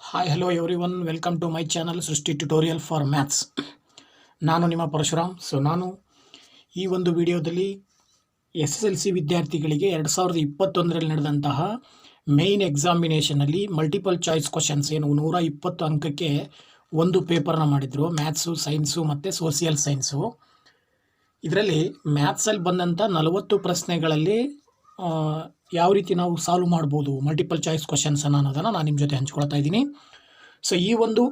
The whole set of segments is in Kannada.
Hi hello everyone, welcome to my channel Srishti tutorial for maths. ನಾನು ನಿಮ್ಮ ಪರಶುರಾಮ್. ನಾನು ಈ ಒಂದು ವಿಡಿಯೋದಲ್ಲಿ SSLC ವಿದ್ಯಾರ್ಥಿಗಳಿಗೆ 2021ರಲ್ಲಿ ನಡೆದಂತಹ ಮೇಯ್ನ್ ಎಕ್ಸಾಮಿನೇಷನಲ್ಲಿ ಮಲ್ಟಿಪಲ್ ಚಾಯ್ಸ್ ಕ್ವಶನ್ಸ್ ಏನು 120 ಅಂಕಕ್ಕೆ ಒಂದು ಪೇಪರ್ನ ಮಾಡಿದರು, ಮ್ಯಾಥ್ಸು, ಸೈನ್ಸು ಮತ್ತು ಸೋಷಿಯಲ್ ಸೈನ್ಸು. ಇದರಲ್ಲಿ ಮ್ಯಾಥ್ಸಲ್ಲಿ ಬಂದಂಥ 40 ಪ್ರಶ್ನೆಗಳಲ್ಲಿ ಯಾವ ರೀತಿ ನಾವು ಸಾಲ್ವ್ ಮಾಡ್ಬೋದು ಮಲ್ಟಿಪಲ್ ಚಾಯ್ಸ್ ಕ್ವಶನ್ಸ್ ಅನ್ನೋದನ್ನು ನಾನು ನಿಮ್ಮ ಜೊತೆ ಹಂಚ್ಕೊಳ್ತಾ ಇದ್ದೀನಿ. ಈ ಒಂದು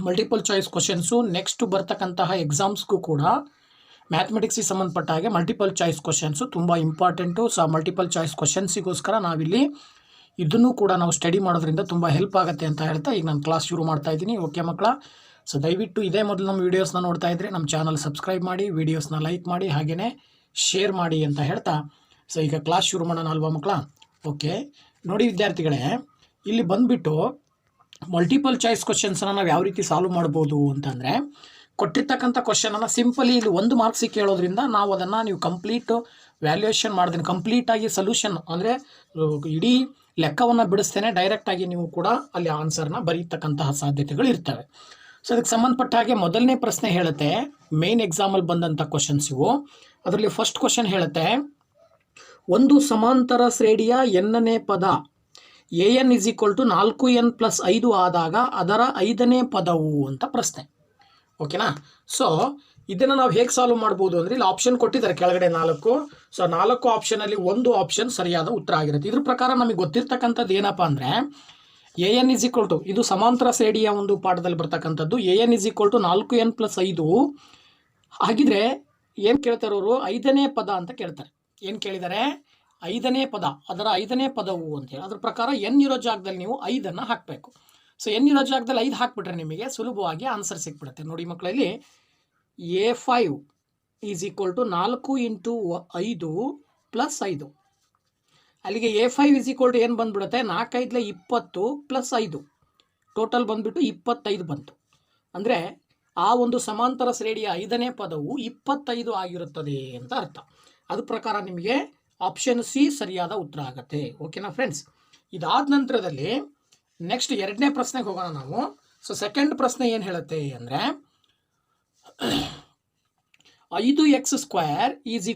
ಮಲ್ಟಿಪಲ್ ಚಾಯ್ಸ್ ಕ್ವಶನ್ಸು ನೆಕ್ಸ್ಟ್ ಬರ್ತಕ್ಕಂತಹ ಎಕ್ಸಾಮ್ಸ್ಗೂ ಕೂಡ ಮ್ಯಾಥಮೆಟಿಕ್ಸಿಗೆ ಸಂಬಂಧಪಟ್ಟ ಹಾಗೆ ಮಲ್ಟಿಪಲ್ ಚಾಯ್ಸ್ ಕ್ವಶನ್ಸು ತುಂಬ ಇಂಪಾರ್ಟೆಂಟು. ಮಲ್ಟಿಪಲ್ ಚಾಯ್ಸ್ ಕ್ವಶನ್ಸಿಗೋಸ್ಕರ ನಾವಿಲ್ಲಿ ಇದನ್ನು ಕೂಡ ನಾವು ಸ್ಟಡಿ ಮಾಡೋದ್ರಿಂದ ತುಂಬ ಹೆಲ್ಪ್ ಆಗುತ್ತೆ ಅಂತ ಹೇಳ್ತಾ ಈಗ ನಾನು ಕ್ಲಾಸ್ ಶುರು ಮಾಡ್ತಾ ಇದ್ದೀನಿ. ಓಕೆ ಮಕ್ಕಳ, ದಯವಿಟ್ಟು ಇದೇ ಮೊದಲು ನಮ್ಮ ವೀಡಿಯೋಸ್ನ ನೋಡ್ತಾ ಇದ್ದರೆ ನಮ್ಮ ಚಾನಲ್ ಸಬ್ಸ್ಕ್ರೈಬ್ ಮಾಡಿ, ವೀಡಿಯೋಸ್ನ ಲೈಕ್ ಮಾಡಿ, ಹಾಗೆಯೇ ಶೇರ್ ಮಾಡಿ ಅಂತ ಹೇಳ್ತಾ ಈಗ ಕ್ಲಾಸ್ ಶುರು ಮಾಡೋಣ ಅಲ್ವಾ ಮಕ್ಕಳ. ಓಕೆ ನೋಡಿ ವಿದ್ಯಾರ್ಥಿಗಳೇ, ಇಲ್ಲಿ ಬಂದುಬಿಟ್ಟು ಮಲ್ಟಿಪಲ್ ಚಾಯ್ಸ್ ಕ್ವಶನ್ಸನ್ನು ನಾವು ಯಾವ ರೀತಿ ಸಾಲ್ವ್ ಮಾಡ್ಬೋದು ಅಂತಂದರೆ, ಕೊಟ್ಟಿರ್ತಕ್ಕಂಥ ಕ್ವಶನನ್ನು ಸಿಂಪಲಿ ಇಲ್ಲಿ 1 ಮಾರ್ಕ್ಸಿಗೆ ಕೇಳೋದ್ರಿಂದ ನಾವು ಅದನ್ನು ನೀವು ಕಂಪ್ಲೀಟ್ ವ್ಯಾಲ್ಯೂಯೇಷನ್ ಮಾಡಿದ್ರೆ ಕಂಪ್ಲೀಟಾಗಿ ಸೊಲ್ಯೂಷನ್ ಅಂದರೆ ಇಡೀ ಲೆಕ್ಕವನ್ನು ಬಿಡಿಸ್ತೇನೆ ಡೈರೆಕ್ಟಾಗಿ ನೀವು ಕೂಡ ಅಲ್ಲಿ ಆನ್ಸರ್ನ ಬರೀತಕ್ಕಂತಹ ಸಾಧ್ಯತೆಗಳು ಇರ್ತವೆ. ಅದಕ್ಕೆ ಸಂಬಂಧಪಟ್ಟ ಹಾಗೆ ಮೊದಲನೇ ಪ್ರಶ್ನೆ ಹೇಳುತ್ತೆ, ಮೇನ್ ಎಕ್ಸಾಮಲ್ಲಿ ಬಂದಂಥ ಕ್ವಶನ್ಸ್ ಇವು. ಅದರಲ್ಲಿ ಫಸ್ಟ್ ಕ್ವಶನ್ ಹೇಳುತ್ತೆ, ಒಂದು ಸಮಾಂತರ ಶ್ರೇಣಿಯ ಎನ್ನನೇ ಪದ an = 4n+5 ಆದಾಗ ಅದರ 5ನೇ ಪದವು ಅಂತ ಪ್ರಶ್ನೆ. ಓಕೆನಾ. ಇದನ್ನು ನಾವು ಹೇಗೆ ಸಾಲ್ವ್ ಮಾಡ್ಬೋದು ಅಂದರೆ, ಇಲ್ಲಿ ಆಪ್ಷನ್ ಕೊಟ್ಟಿದ್ದಾರೆ ಕೆಳಗಡೆ 4. 4 ಆಪ್ಷನಲ್ಲಿ ಒಂದು ಆಪ್ಷನ್ ಸರಿಯಾದ ಉತ್ತರ ಆಗಿರುತ್ತೆ. ಇದ್ರ ಪ್ರಕಾರ ನಮಗೆ ಗೊತ್ತಿರ್ತಕ್ಕಂಥದ್ದು ಏನಪ್ಪ ಅಂದರೆ, an = ಇದು ಸಮಾಂತರ ಶ್ರೇಣಿಯ ಒಂದು ಪಾಠದಲ್ಲಿ ಬರ್ತಕ್ಕಂಥದ್ದು. an = 4n+5 ಹಾಗಿದ್ರೆ ಏನು ಕೇಳ್ತಾರೆ ಅವರು, 5ನೇ ಪದ ಅಂತ ಕೇಳ್ತಾರೆ. ಏನು ಕೇಳಿದ್ದಾರೆ, 5ನೇ ಪದ, ಅದರ 5ನೇ ಪದವು ಅಂತೇಳಿ. ಅದ್ರ ಪ್ರಕಾರ n ಇರೋ ಜಾಗದಲ್ಲಿ ನೀವು 5ಅನ್ನು ಹಾಕಬೇಕು. n ಇರೋ ಜಾಗದಲ್ಲಿ 5 ಹಾಕಿಬಿಟ್ರೆ ನಿಮಗೆ ಸುಲಭವಾಗಿ ಆನ್ಸರ್ ಸಿಕ್ಬಿಡುತ್ತೆ. ನೋಡಿ ಮಕ್ಕಳಲ್ಲಿ a5 = 4 × 5 + 5. ಅಲ್ಲಿಗೆ a5 ಏನು ಬಂದ್ಬಿಡುತ್ತೆ, 4 × 5 + 5 ಟೋಟಲ್ ಬಂದ್ಬಿಟ್ಟು 25 ಬಂತು. ಅಂದರೆ ಆ ಒಂದು ಸಮಾಂತರ ಶ್ರೇಣಿಯ 5ನೇ ಪದವು 25 ಆಗಿರುತ್ತದೆ ಅಂತ ಅರ್ಥ. ಅದ್ರ ಪ್ರಕಾರ ನಿಮಗೆ ಆಪ್ಷನ್ ಸಿ ಸರಿಯಾದ ಉತ್ತರ ಆಗುತ್ತೆ. ಓಕೆನಾ ಫ್ರೆಂಡ್ಸ್. ಇದಾದ ನಂತರದಲ್ಲಿ ನೆಕ್ಸ್ಟ್ 2ನೇ ಪ್ರಶ್ನೆಗೆ ಹೋಗೋಣ ನಾವು. ಸೆಕೆಂಡ್ ಪ್ರಶ್ನೆ ಏನು ಹೇಳುತ್ತೆ ಅಂದರೆ, 5x² =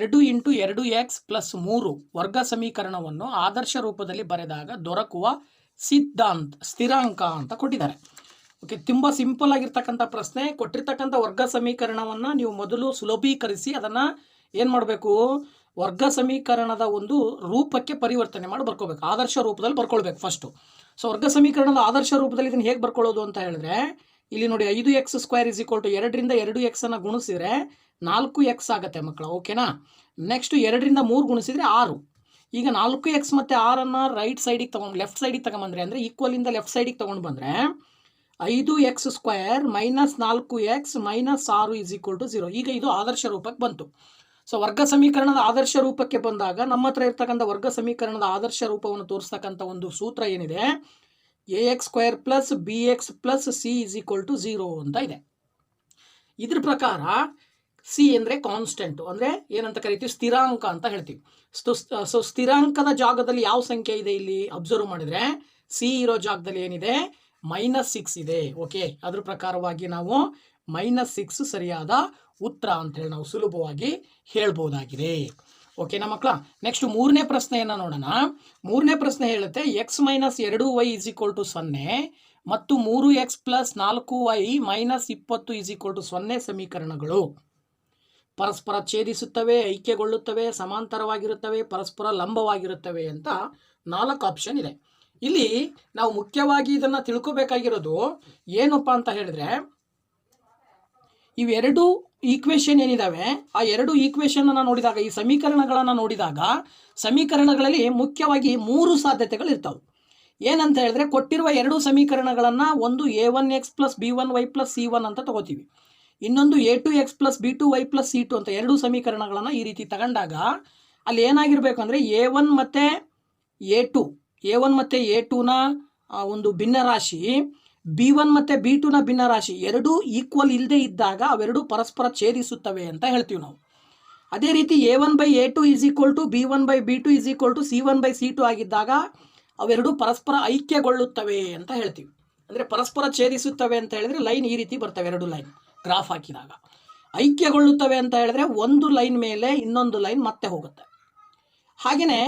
2 × 2x + 3 ವರ್ಗ ಸಮೀಕರಣವನ್ನು ಆದರ್ಶ ರೂಪದಲ್ಲಿ ಬರೆದಾಗ ದೊರಕುವ ಸ್ಥಿರಾಂಕ ಅಂತ ಕೊಟ್ಟಿದ್ದಾರೆ. ಓಕೆ, ತುಂಬ ಸಿಂಪಲ್ ಆಗಿರ್ತಕ್ಕಂಥ ಪ್ರಶ್ನೆ. ಕೊಟ್ಟಿರ್ತಕ್ಕಂಥ ವರ್ಗ ಸಮೀಕರಣವನ್ನು ನೀವು ಮೊದಲು ಸುಲಭೀಕರಿಸಿ ಅದನ್ನು ಏನು ಮಾಡಬೇಕು, ವರ್ಗ ಸಮೀಕರಣದ ಒಂದು ರೂಪಕ್ಕೆ ಪರಿವರ್ತನೆ ಮಾಡಿ ಬರ್ಕೋಬೇಕು. ಆದರ್ಶ ರೂಪದಲ್ಲಿ ಬರ್ಕೊಳ್ಬೇಕು ಫಸ್ಟು. ವರ್ಗ ಸಮೀಕರಣದ ಆದರ್ಶ ರೂಪದಲ್ಲಿ ಇದನ್ನು ಹೇಗೆ ಬರ್ಕೊಳ್ಳೋದು ಅಂತ ಹೇಳಿದ್ರೆ, ಇಲ್ಲಿ ನೋಡಿ 5x² = 2ರಿಂದ 2x ಅನ್ನು ಗುಣಿಸಿದ್ರೆ 4x ಆಗುತ್ತೆ ಮಕ್ಕಳ. ಓಕೆನಾ. ನೆಕ್ಸ್ಟ್ 2ರಿಂದ 3 ಗುಣಿಸಿದ್ರೆ 6. ಈಗ 4x ಮತ್ತು 6ಅನ್ನು ರೈಟ್ ಸೈಡಿಗೆ ಲೆಫ್ಟ್ ಸೈಡಿಗೆ ತಗೊಂಬಂದ್ರೆ, ಅಂದರೆ ಈಕ್ವಲಿಂದ ಲೆಫ್ಟ್ ಸೈಡಿಗೆ ತೊಗೊಂಡು ಬಂದರೆ 5x² - 4x - 6 = 0. ಈಗ ಇದು ಆದರ್ಶ ರೂಪಕ್ಕೆ ಬಂತು. ವರ್ಗ ಸಮೀಕರಣದ ಆದರ್ಶ ರೂಪಕ್ಕೆ ಬಂದಾಗ ನಮ್ಮ ಹತ್ರ ಇರ್ತಕ್ಕಂಥ ವರ್ಗ ಸಮೀಕರಣದ ಆದರ್ಶ ರೂಪವನ್ನು ತೋರಿಸ್ತಕ್ಕಂಥ ಒಂದು ಸೂತ್ರ ಏನಿದೆ, ax² + bx + c = 0 ಅಂತ ಇದೆ. ಇದ್ರ ಪ್ರಕಾರ ಸಿ ಅಂದರೆ ಕಾನ್ಸ್ಟೆಂಟು, ಅಂದರೆ ಏನಂತ ಕರಿತೀವಿ, ಸ್ಥಿರಾಂಕ ಅಂತ ಹೇಳ್ತೀವಿ. ಸ್ಥಿರಾಂಕದ ಜಾಗದಲ್ಲಿ ಯಾವ ಸಂಖ್ಯೆ ಇದೆ ಇಲ್ಲಿ ಅಬ್ಸರ್ವ್ ಮಾಡಿದರೆ, ಸಿ ಇರೋ ಜಾಗದಲ್ಲಿ ಏನಿದೆ, -6 ಇದೆ. ಓಕೆ, ಅದ್ರ ಪ್ರಕಾರವಾಗಿ ನಾವು -6 ಸರಿಯಾದ ಉತ್ತರ ಅಂತೇಳಿ ನಾವು ಸುಲಭವಾಗಿ ಹೇಳ್ಬೋದಾಗಿದೆ. ಓಕೆನಾ ಮಕ್ಕಳ. ನೆಕ್ಸ್ಟ್ 3ನೇ ಪ್ರಶ್ನೆಯನ್ನು ನೋಡೋಣ. 3ನೇ ಪ್ರಶ್ನೆ ಹೇಳುತ್ತೆ, x - 2y = 0 ಮತ್ತು 3x + 4y - 20 = 0 ಸಮೀಕರಣಗಳು ಪರಸ್ಪರ ಛೇದಿಸುತ್ತವೆ, ಐಕ್ಯಗೊಳ್ಳುತ್ತವೆ, ಸಮಾಂತರವಾಗಿರುತ್ತವೆ, ಪರಸ್ಪರ ಲಂಬವಾಗಿರುತ್ತವೆ ಅಂತ 4 ಆಪ್ಷನ್ ಇದೆ. ಇಲ್ಲಿ ನಾವು ಮುಖ್ಯವಾಗಿ ಇದನ್ನು ತಿಳ್ಕೊಬೇಕಾಗಿರೋದು ಏನಪ್ಪ ಅಂತ ಹೇಳಿದ್ರೆ, ಇವೆರಡು ಈಕ್ವೇಷನ್ ಏನಿದಾವೆ ಆ 2 ಈಕ್ವೇಷನನ್ನು ನೋಡಿದಾಗ, ಈ ಸಮೀಕರಣಗಳನ್ನು ನೋಡಿದಾಗ, ಸಮೀಕರಣಗಳಲ್ಲಿ ಮುಖ್ಯವಾಗಿ 3 ಸಾಧ್ಯತೆಗಳು ಇರ್ತವೆ. ಏನಂತ ಹೇಳಿದ್ರೆ, ಕೊಟ್ಟಿರುವ 2 ಸಮೀಕರಣಗಳನ್ನು ಒಂದು a1x + b1y + c1 ಅಂತ ತಗೋತೀವಿ, ಇನ್ನೊಂದು a2x + b2y + c2 ಅಂತ 2 ಸಮೀಕರಣಗಳನ್ನು ಈ ರೀತಿ ತಗೊಂಡಾಗ ಅಲ್ಲಿ ಏನಾಗಿರಬೇಕು ಅಂದರೆ, a1 ಮತ್ತು a2ನ ಒಂದು ಭಿನ್ನರಾಶಿ, b1 ಮತ್ತು b2ನ ಭಿನ್ನರಾಶಿ ಎರಡೂ ಈಕ್ವಲ್ ಇಲ್ಲದೆ ಇದ್ದಾಗ ಅವೆರಡು ಪರಸ್ಪರ ಛೇದಿಸುತ್ತವೆ ಅಂತ ಹೇಳ್ತೀವಿ ನಾವು. ಅದೇ ರೀತಿ a1/a2 = b1/b2 = c1/c2 ಆಗಿದ್ದಾಗ ಅವೆರಡು ಪರಸ್ಪರ ಐಕ್ಯಗೊಳ್ಳುತ್ತವೆ ಅಂತ ಹೇಳ್ತೀವಿ. ಅಂದರೆ ಪರಸ್ಪರ ಛೇದಿಸುತ್ತವೆ ಅಂತ ಹೇಳಿದ್ರೆ ಲೈನ್ ಈ ರೀತಿ ಬರ್ತವೆ, ಎರಡು ಲೈನ್ ಗ್ರಾಫ್ ಹಾಕಿದಾಗ. ಐಕ್ಯಗೊಳ್ಳುತ್ತವೆ ಅಂತ ಹೇಳಿದ್ರೆ ಒಂದು ಲೈನ್ ಮೇಲೆ ಇನ್ನೊಂದು ಲೈನ್ ಮತ್ತೆ ಹೋಗುತ್ತೆ. ಹಾಗೆಯೇ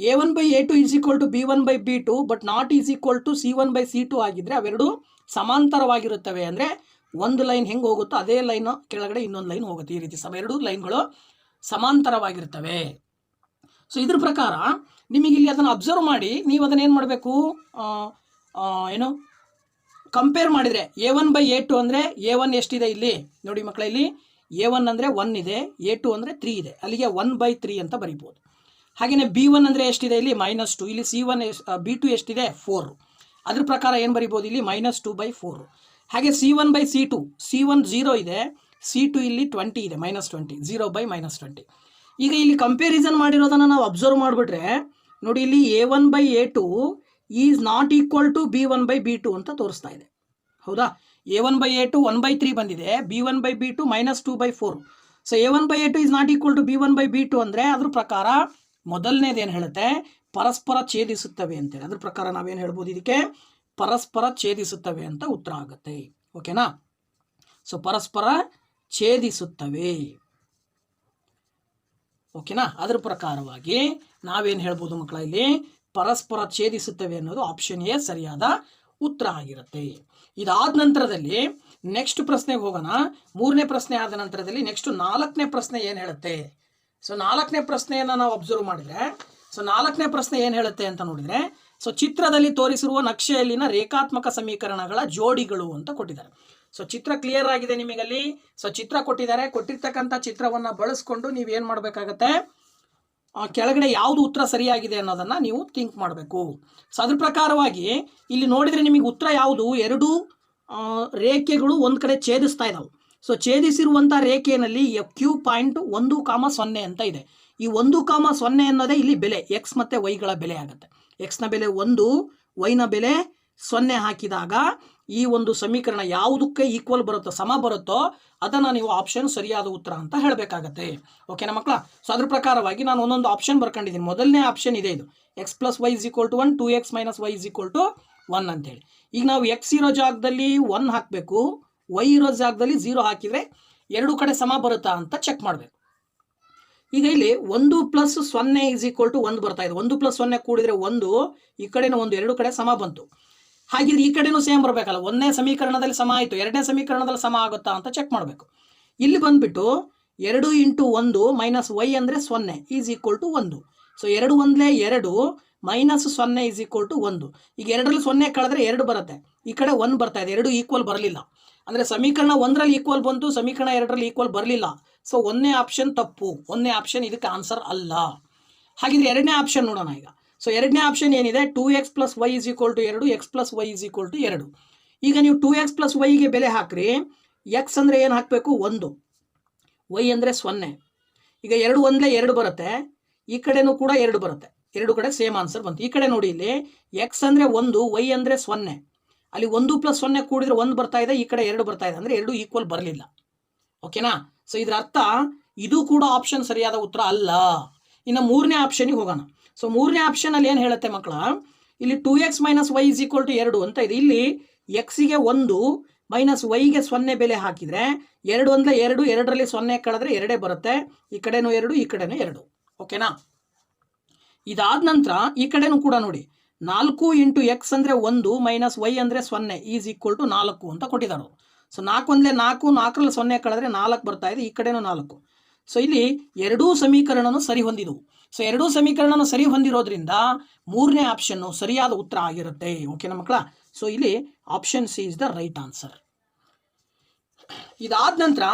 A1/A2 = B1/B2 but not = C1/C2 ಆಗಿದ್ರೆ ಅವೆರಡು ಸಮಾಂತರವಾಗಿರುತ್ತವೆ. ಅಂದರೆ ಒಂದು ಲೈನ್ ಹೆಂಗೆ ಹೋಗುತ್ತೋ ಅದೇ ಲೈನ್ ಕೆಳಗಡೆ ಇನ್ನೊಂದು ಲೈನ್ ಹೋಗುತ್ತೆ. ಈ ರೀತಿ ಎರಡು ಲೈನ್ಗಳು ಸಮಾಂತರವಾಗಿರ್ತವೆ. ಸೊ ಇದ್ರ ಪ್ರಕಾರ ನಿಮಗೆ ಇಲ್ಲಿ ಅದನ್ನು ಅಬ್ಸರ್ವ್ ಮಾಡಿ ನೀವು ಅದನ್ನು ಏನು ಮಾಡಬೇಕು, ಏನು ಕಂಪೇರ್ ಮಾಡಿದರೆ A1/A2 ಅಂದರೆ A1 ಎಷ್ಟಿದೆ ಇಲ್ಲಿ ನೋಡಿ ಮಕ್ಕಳ, ಇಲ್ಲಿ A1 ಅಂದರೆ 1 ಇದೆ, A2 ಅಂದರೆ 3 ಇದೆ, ಅಲ್ಲಿಗೆ 1/3 ಅಂತ ಬರಿಬೋದು. ಹಾಗೆಯೇ B1 ಅಂದರೆ ಎಷ್ಟಿದೆ ಇಲ್ಲಿ -2, ಇಲ್ಲಿ C1 B2 ಎಷ್ಟಿದೆ 4, ಅದ್ರ ಪ್ರಕಾರ ಏನು ಬರಿಬೋದು ಇಲ್ಲಿ -2/4. ಹಾಗೆ C1/C2, C1 0 ಇದೆ, C2 ಇಲ್ಲಿ 20 ಇದೆ, -20, 0/-20. ಈಗ ಇಲ್ಲಿ ಕಂಪ್ಯಾರಿಸನ್ ಮಾಡಿರೋದನ್ನು ನಾವು ಅಬ್ಸರ್ವ್ ಮಾಡಿಬಿಟ್ರೆ ನೋಡಿ, ಇಲ್ಲಿ A1/A2 is not equal to B1/B2 ಅಂತ ತೋರಿಸ್ತಾ ಇದೆ. ಹೌದಾ, A1/A2 1/3 ಬಂದಿದೆ, B1/B2 -2/4. So A1/A2 is not equal to B1/B2 ಅಂದರೆ ಅದ್ರ ಪ್ರಕಾರ ಮೊದಲನೇದು ಏನು ಹೇಳುತ್ತೆ, ಪರಸ್ಪರ ಛೇದಿಸುತ್ತವೆ ಅಂತೇಳಿ. ಅದ್ರ ಪ್ರಕಾರ ನಾವೇನು ಹೇಳ್ಬೋದು, ಇದಕ್ಕೆ ಪರಸ್ಪರ ಛೇದಿಸುತ್ತವೆ ಅಂತ ಉತ್ತರ ಆಗುತ್ತೆ. ಓಕೆನಾ, ಸೊ ಪರಸ್ಪರ ಛೇದಿಸುತ್ತವೆ. ಓಕೆನಾ, ಅದ್ರ ಪ್ರಕಾರವಾಗಿ ನಾವೇನು ಹೇಳ್ಬೋದು ಮಕ್ಕಳ, ಇಲ್ಲಿ ಪರಸ್ಪರ ಛೇದಿಸುತ್ತವೆ ಅನ್ನೋದು ಆಪ್ಷನ್ ಎ ಸರಿಯಾದ ಉತ್ತರ ಆಗಿರುತ್ತೆ. ಇದಾದ ನಂತರದಲ್ಲಿ ನೆಕ್ಸ್ಟ್ ಪ್ರಶ್ನೆಗೆ ಹೋಗೋಣ. 3ನೇ ಪ್ರಶ್ನೆ ಆದ ನಂತರದಲ್ಲಿ ನೆಕ್ಸ್ಟ್ 4ನೇ ಪ್ರಶ್ನೆ ಏನು ಹೇಳುತ್ತೆ. ಸೊ 4ನೇ ಪ್ರಶ್ನೆಯನ್ನು ನಾವು ಅಬ್ಸರ್ವ್ ಮಾಡಿದರೆ, ಸೊ 4ನೇ ಪ್ರಶ್ನೆ ಏನು ಹೇಳುತ್ತೆ ಅಂತ ನೋಡಿದರೆ, ಸೊ ಚಿತ್ರದಲ್ಲಿ ತೋರಿಸಿರುವ ನಕ್ಷೆಯಲ್ಲಿನ ರೇಖಾತ್ಮಕ ಸಮೀಕರಣಗಳ ಜೋಡಿಗಳು ಅಂತ ಕೊಟ್ಟಿದ್ದಾರೆ. ಸೊ ಚಿತ್ರ ಕ್ಲಿಯರ್ ಆಗಿದೆ ನಿಮಗಲ್ಲಿ. ಸೊ ಚಿತ್ರ ಕೊಟ್ಟಿದ್ದಾರೆ, ಕೊಟ್ಟಿರ್ತಕ್ಕಂಥ ಚಿತ್ರವನ್ನು ಬಳಸ್ಕೊಂಡು ನೀವೇನು ಮಾಡಬೇಕಾಗತ್ತೆ, ಕೆಳಗಡೆ ಯಾವುದು ಉತ್ತರ ಸರಿಯಾಗಿದೆ ಅನ್ನೋದನ್ನು ನೀವು ಥಿಂಕ್ ಮಾಡಬೇಕು. ಸೊ ಅದ್ರ ಪ್ರಕಾರವಾಗಿ ಇಲ್ಲಿ ನೋಡಿದರೆ ನಿಮಗೆ ಉತ್ತರ ಯಾವುದು, ಎರಡು ರೇಖೆಗಳು ಒಂದು ಕಡೆ ಛೇದಿಸ್ತಾ ಇದ್ದಾವೆ. ಸೊ ಛೇದಿಸಿರುವಂಥ ರೇಖೆಯಲ್ಲಿ Q ಪಾಯಿಂಟ್ 1,0 ಅಂತ ಇದೆ. ಈ 1,0 ಅನ್ನೋದೇ ಇಲ್ಲಿ ಬೆಲೆ, ಎಕ್ಸ್ ಮತ್ತು ವೈಗಳ ಬೆಲೆ ಆಗುತ್ತೆ. ಎಕ್ಸ್ನ ಬೆಲೆ 1, ವೈನ ಬೆಲೆ 0 ಹಾಕಿದಾಗ ಈ ಒಂದು ಸಮೀಕರಣ ಯಾವುದಕ್ಕೆ ಈಕ್ವಲ್ ಬರುತ್ತೋ, ಸಮ ಬರುತ್ತೋ ಅದನ್ನು ನೀವು ಆಪ್ಷನ್ ಸರಿಯಾದ ಉತ್ತರ ಅಂತ ಹೇಳಬೇಕಾಗತ್ತೆ. ಓಕೆನಾ ಮಕ್ಕಳ. ಸೊ ಅದ್ರ ಪ್ರಕಾರವಾಗಿ ನಾನು ಒಂದೊಂದು ಆಪ್ಷನ್ ಬರ್ಕೊಂಡಿದ್ದೀನಿ. ಮೊದಲನೇ ಆಪ್ಷನ್ ಇದೆ, ಇದು x + y = 1, 2x - y = 1 ಅಂತೇಳಿ. ಈಗ ನಾವು x ಇರೋ ಜಾಗದಲ್ಲಿ 1 ಹಾಕಬೇಕು, y ಇರೋ ಜಾಗದಲ್ಲಿ 0 ಹಾಕಿದರೆ ಎರಡು ಕಡೆ ಸಮ ಬರುತ್ತಾ ಅಂತ ಚೆಕ್ ಮಾಡಬೇಕು. ಈಗ ಇಲ್ಲಿ 1 + 0 = 1 ಬರ್ತಾ ಇದೆ. 1 + 0 ಕೂಡಿದರೆ 1, ಈ ಕಡೆನೂ 1, ಎರಡು ಕಡೆ ಸಮ ಬಂತು. ಹಾಗಿದ್ರೆ ಈ ಕಡೆನೂ ಸೇಮ್ ಬರಬೇಕಲ್ಲ. 1ನೇ ಸಮೀಕರಣದಲ್ಲಿ ಸಮ ಆಯಿತು, 2ನೇ ಸಮೀಕರಣದಲ್ಲಿ ಸಮ ಆಗುತ್ತಾ ಅಂತ ಚೆಕ್ ಮಾಡಬೇಕು. ಇಲ್ಲಿ ಬಂದುಬಿಟ್ಟು 2 × 1 - y ಅಂದರೆ 0 = 1. ಸೊ 2 1 2 -0 = 1. ಈಗ 2ರಲ್ಲಿ 0 ಕಳೆದ್ರೆ 2 ಬರುತ್ತೆ, ಈ ಕಡೆ 1 ಬರ್ತಾ ಇದೆ, 2 ಈಕ್ವಲ್ ಬರಲಿಲ್ಲ. ಅಂದರೆ ಸಮೀಕರಣ 1ರಲ್ಲಿ ಈಕ್ವಲ್ ಬಂತು, ಸಮೀಕರಣ 2ರಲ್ಲಿ ಈಕ್ವಲ್ ಬರಲಿಲ್ಲ. ಸೊ 1ನೇ ಆಪ್ಷನ್ ತಪ್ಪು, 1ನೇ ಆಪ್ಷನ್ ಇದಕ್ಕೆ ಆನ್ಸರ್ ಅಲ್ಲ. ಹಾಗಿದ್ರೆ 2ನೇ ಆಪ್ಷನ್ ನೋಡೋಣ ಈಗ. ಸೊ 2ನೇ ಆಪ್ಷನ್ ಏನಿದೆ, 2x + y = 2, x + y = 2. ಈಗ ನೀವು 2x + yಗೆ ಬೆಲೆ ಹಾಕ್ರಿ. x ಅಂದರೆ ಏನು ಹಾಕಬೇಕು 1, y ಅಂದರೆ 0. ಈಗ 2 1 2 ಬರುತ್ತೆ, ಈ ಕಡೆನೂ ಕೂಡ 2 ಬರುತ್ತೆ, ಎರಡು ಕಡೆ ಸೇಮ್ ಆನ್ಸರ್ ಬಂತು. ಈ ಕಡೆ ನೋಡಿ, ಇಲ್ಲಿ x ಅಂದರೆ 1, y ಅಂದರೆ 0. ಅಲ್ಲಿ 1 + 0 ಕೂಡಿದ್ರೆ 1 ಬರ್ತಾ ಇದೆ, ಈ ಕಡೆ 2 ಬರ್ತಾ ಇದೆ, ಅಂದರೆ 2 ಈಕ್ವಲ್ ಬರಲಿಲ್ಲ. ಓಕೆನಾ. ಸೊ ಇದರ ಅರ್ಥ ಇದು ಕೂಡ ಆಪ್ಷನ್ ಸರಿಯಾದ ಉತ್ತರ ಅಲ್ಲ. ಇನ್ನು 3ನೇ ಆಪ್ಷನ್ಗೆ ಹೋಗೋಣ. ಸೊ 3ನೇ ಆಪ್ಷನಲ್ಲಿ ಏನು ಹೇಳುತ್ತೆ ಮಕ್ಕಳ, ಇಲ್ಲಿ 2x - y = 2 ಅಂತ ಇದೆ. ಇಲ್ಲಿ ಎಕ್ಸಿಗೆ 1 -yಗೆ 0 ಬೆಲೆ ಹಾಕಿದರೆ 2 1 2, 2ರಲ್ಲಿ 0 ಕಳೆದ್ರೆ 2 ಬರುತ್ತೆ, ಈ ಕಡೆನೂ 2, ಈ ಕಡೆನೂ 2. ಓಕೆನಾ. ಇದಾದ ನಂತರ ಈ ಕಡೆನೂ ಕೂಡ ನೋಡಿ, 4 × x ಅಂದರೆ 1 - y ಅಂದರೆ 0 = 4 ಅಂತ ಕೊಟ್ಟಿದ್ದಾರೆ. ಸೊ 4 1 4, 4ರಲ್ಲಿ 0 ಕಳೆದ್ರೆ 4 ಬರ್ತಾ ಇದೆ, ಈ ಕಡೆನೂ 4. ಸೊ ಇಲ್ಲಿ ಎರಡೂ ಸಮೀಕರಣನೂ ಸರಿ ಹೊಂದಿದವು. ಸೊ ಎರಡೂ ಸಮೀಕರಣನೂ ಸರಿ ಹೊಂದಿರೋದ್ರಿಂದ 3ನೇ ಆಪ್ಷನ್ನು ಸರಿಯಾದ ಉತ್ತರ ಆಗಿರುತ್ತೆ. ಓಕೆನಾ ಮಕ್ಕಳ. ಸೊ ಇಲ್ಲಿ option C is the right answer. ಇದಾದ ನಂತರ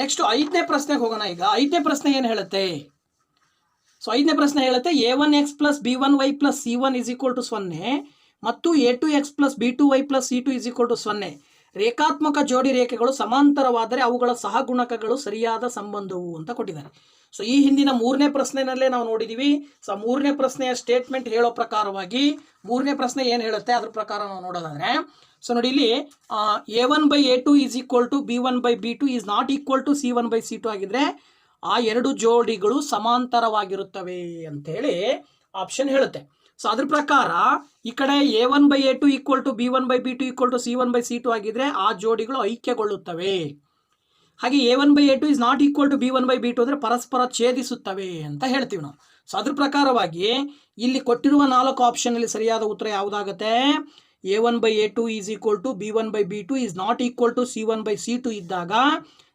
ನೆಕ್ಸ್ಟ್ 5ನೇ ಪ್ರಶ್ನೆಗೆ ಹೋಗೋಣ. ಈಗ 5ನೇ ಪ್ರಶ್ನೆ ಏನು ಹೇಳುತ್ತೆ, ಸೊ 5ನೇ ಪ್ರಶ್ನೆ ಹೇಳುತ್ತೆ, a1x + b1y + c1 = 0 ಮತ್ತು a2x + b2y + c2 = 0 ರೇಖಾತ್ಮಕ ಜೋಡಿ ರೇಖೆಗಳು ಸಮಾಂತರವಾದರೆ ಅವುಗಳ ಸಹಗುಣಕಗಳು ಸರಿಯಾದ ಸಂಬಂಧವು ಅಂತ ಕೊಟ್ಟಿದ್ದಾರೆ. ಸೊ ಈ ಹಿಂದಿನ 3ನೇ ಪ್ರಶ್ನೆಯಲ್ಲೇ ನಾವು ನೋಡಿದ್ದೀವಿ. ಸೊ 3ನೇ ಪ್ರಶ್ನೆಯ ಸ್ಟೇಟ್ಮೆಂಟ್ ಹೇಳೋ ಪ್ರಕಾರವಾಗಿ 3ನೇ ಪ್ರಶ್ನೆ ಏನು ಹೇಳುತ್ತೆ ಅದ್ರ ಪ್ರಕಾರ ನಾವು ನೋಡೋದಾದರೆ, ಸೊ ನೋಡಿ ಇಲ್ಲಿ a1/a2 = b1/b2 is not equal to c1/c2 ಆಗಿದ್ರೆ ಆ ಎರಡು ಜೋಡಿಗಳು ಸಮಾಂತರವಾಗಿರುತ್ತವೆ ಅಂತೇಳಿ ಆಪ್ಷನ್ ಹೇಳುತ್ತೆ. ಸೊ ಅದ್ರ ಪ್ರಕಾರ ಈ ಕಡೆ A1/A2 = B1/B2 = C1/C2 ಆಗಿದ್ರೆ ಆ ಜೋಡಿಗಳು ಐಕ್ಯಗೊಳ್ಳುತ್ತವೆ. ಹಾಗೆ A1/A2 is not equal to B1/B2 ಅಂದರೆ ಪರಸ್ಪರ ಛೇದಿಸುತ್ತವೆ ಅಂತ ಹೇಳ್ತೀವಿ ನಾವು. ಸೊ ಅದ್ರ ಪ್ರಕಾರವಾಗಿ ಇಲ್ಲಿ ಕೊಟ್ಟಿರುವ 4 ಆಪ್ಷನಲ್ಲಿ ಸರಿಯಾದ ಉತ್ತರ ಯಾವುದಾಗುತ್ತೆ? A1/A2 = B1/B2 is not equal to C1/C2 ಇದ್ದಾಗ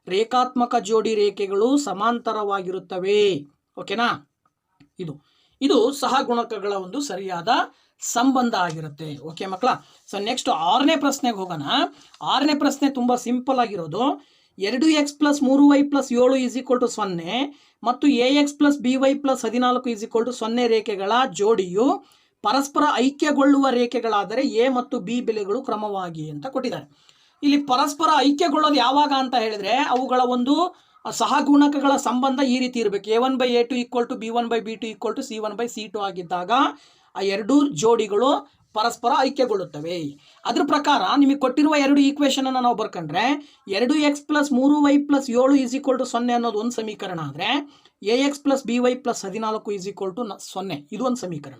ರೇಖಾತ್ಮಕ ಜೋಡಿ ರೇಖೆಗಳು ಸಮಾಂತರವಾಗಿರುತ್ತವೆ. ಓಕೆನಾ? ಇದು ಸಹಗುಣಕಗಳ ಒಂದು ಸರಿಯಾದ ಸಂಬಂಧ ಆಗಿರುತ್ತೆ. ಓಕೆ ಮಕ್ಕಳ? ಸೊ ನೆಕ್ಸ್ಟ್ 6ನೇ ಪ್ರಶ್ನೆಗೆ ಹೋಗೋಣ. 6ನೇ ಪ್ರಶ್ನೆ ತುಂಬ ಸಿಂಪಲ್ ಆಗಿರೋದು. 2x + 3y + 7 = 0 ಮತ್ತು ax + by + 14 = 0 ರೇಖೆಗಳ ಜೋಡಿಯು ಪರಸ್ಪರ ಐಕ್ಯಗೊಳ್ಳುವ ರೇಖೆಗಳಾದರೆ a ಮತ್ತು b ಬೆಲೆಗಳು ಕ್ರಮವಾಗಿ ಅಂತ ಕೊಟ್ಟಿದ್ದಾರೆ. ಇಲ್ಲಿ ಪರಸ್ಪರ ಐಕ್ಯಗೊಳ್ಳೋದು ಯಾವಾಗ ಅಂತ ಹೇಳಿದ್ರೆ ಅವುಗಳ ಒಂದು ಸಹಗುಣಕಗಳ ಸಂಬಂಧ ಈ ರೀತಿ ಇರಬೇಕು. A1/A2 = B1/B2 = C1/C2 ಆಗಿದ್ದಾಗ ಆ ಎರಡೂ ಜೋಡಿಗಳು ಪರಸ್ಪರ ಐಕ್ಯಗೊಳ್ಳುತ್ತವೆ. ಅದ್ರ ಪ್ರಕಾರ ನಿಮಗೆ ಕೊಟ್ಟಿರುವ 2 ಈಕ್ವೇಷನ್ ಅನ್ನು ನಾವು ಬರ್ಕೊಂಡ್ರೆ 2x + 3y + 7 = 0 ಅನ್ನೋದು ಒಂದು ಸಮೀಕರಣ ಆದರೆ ax + by + 14 = 0 ಇದು ಒಂದು ಸಮೀಕರಣ.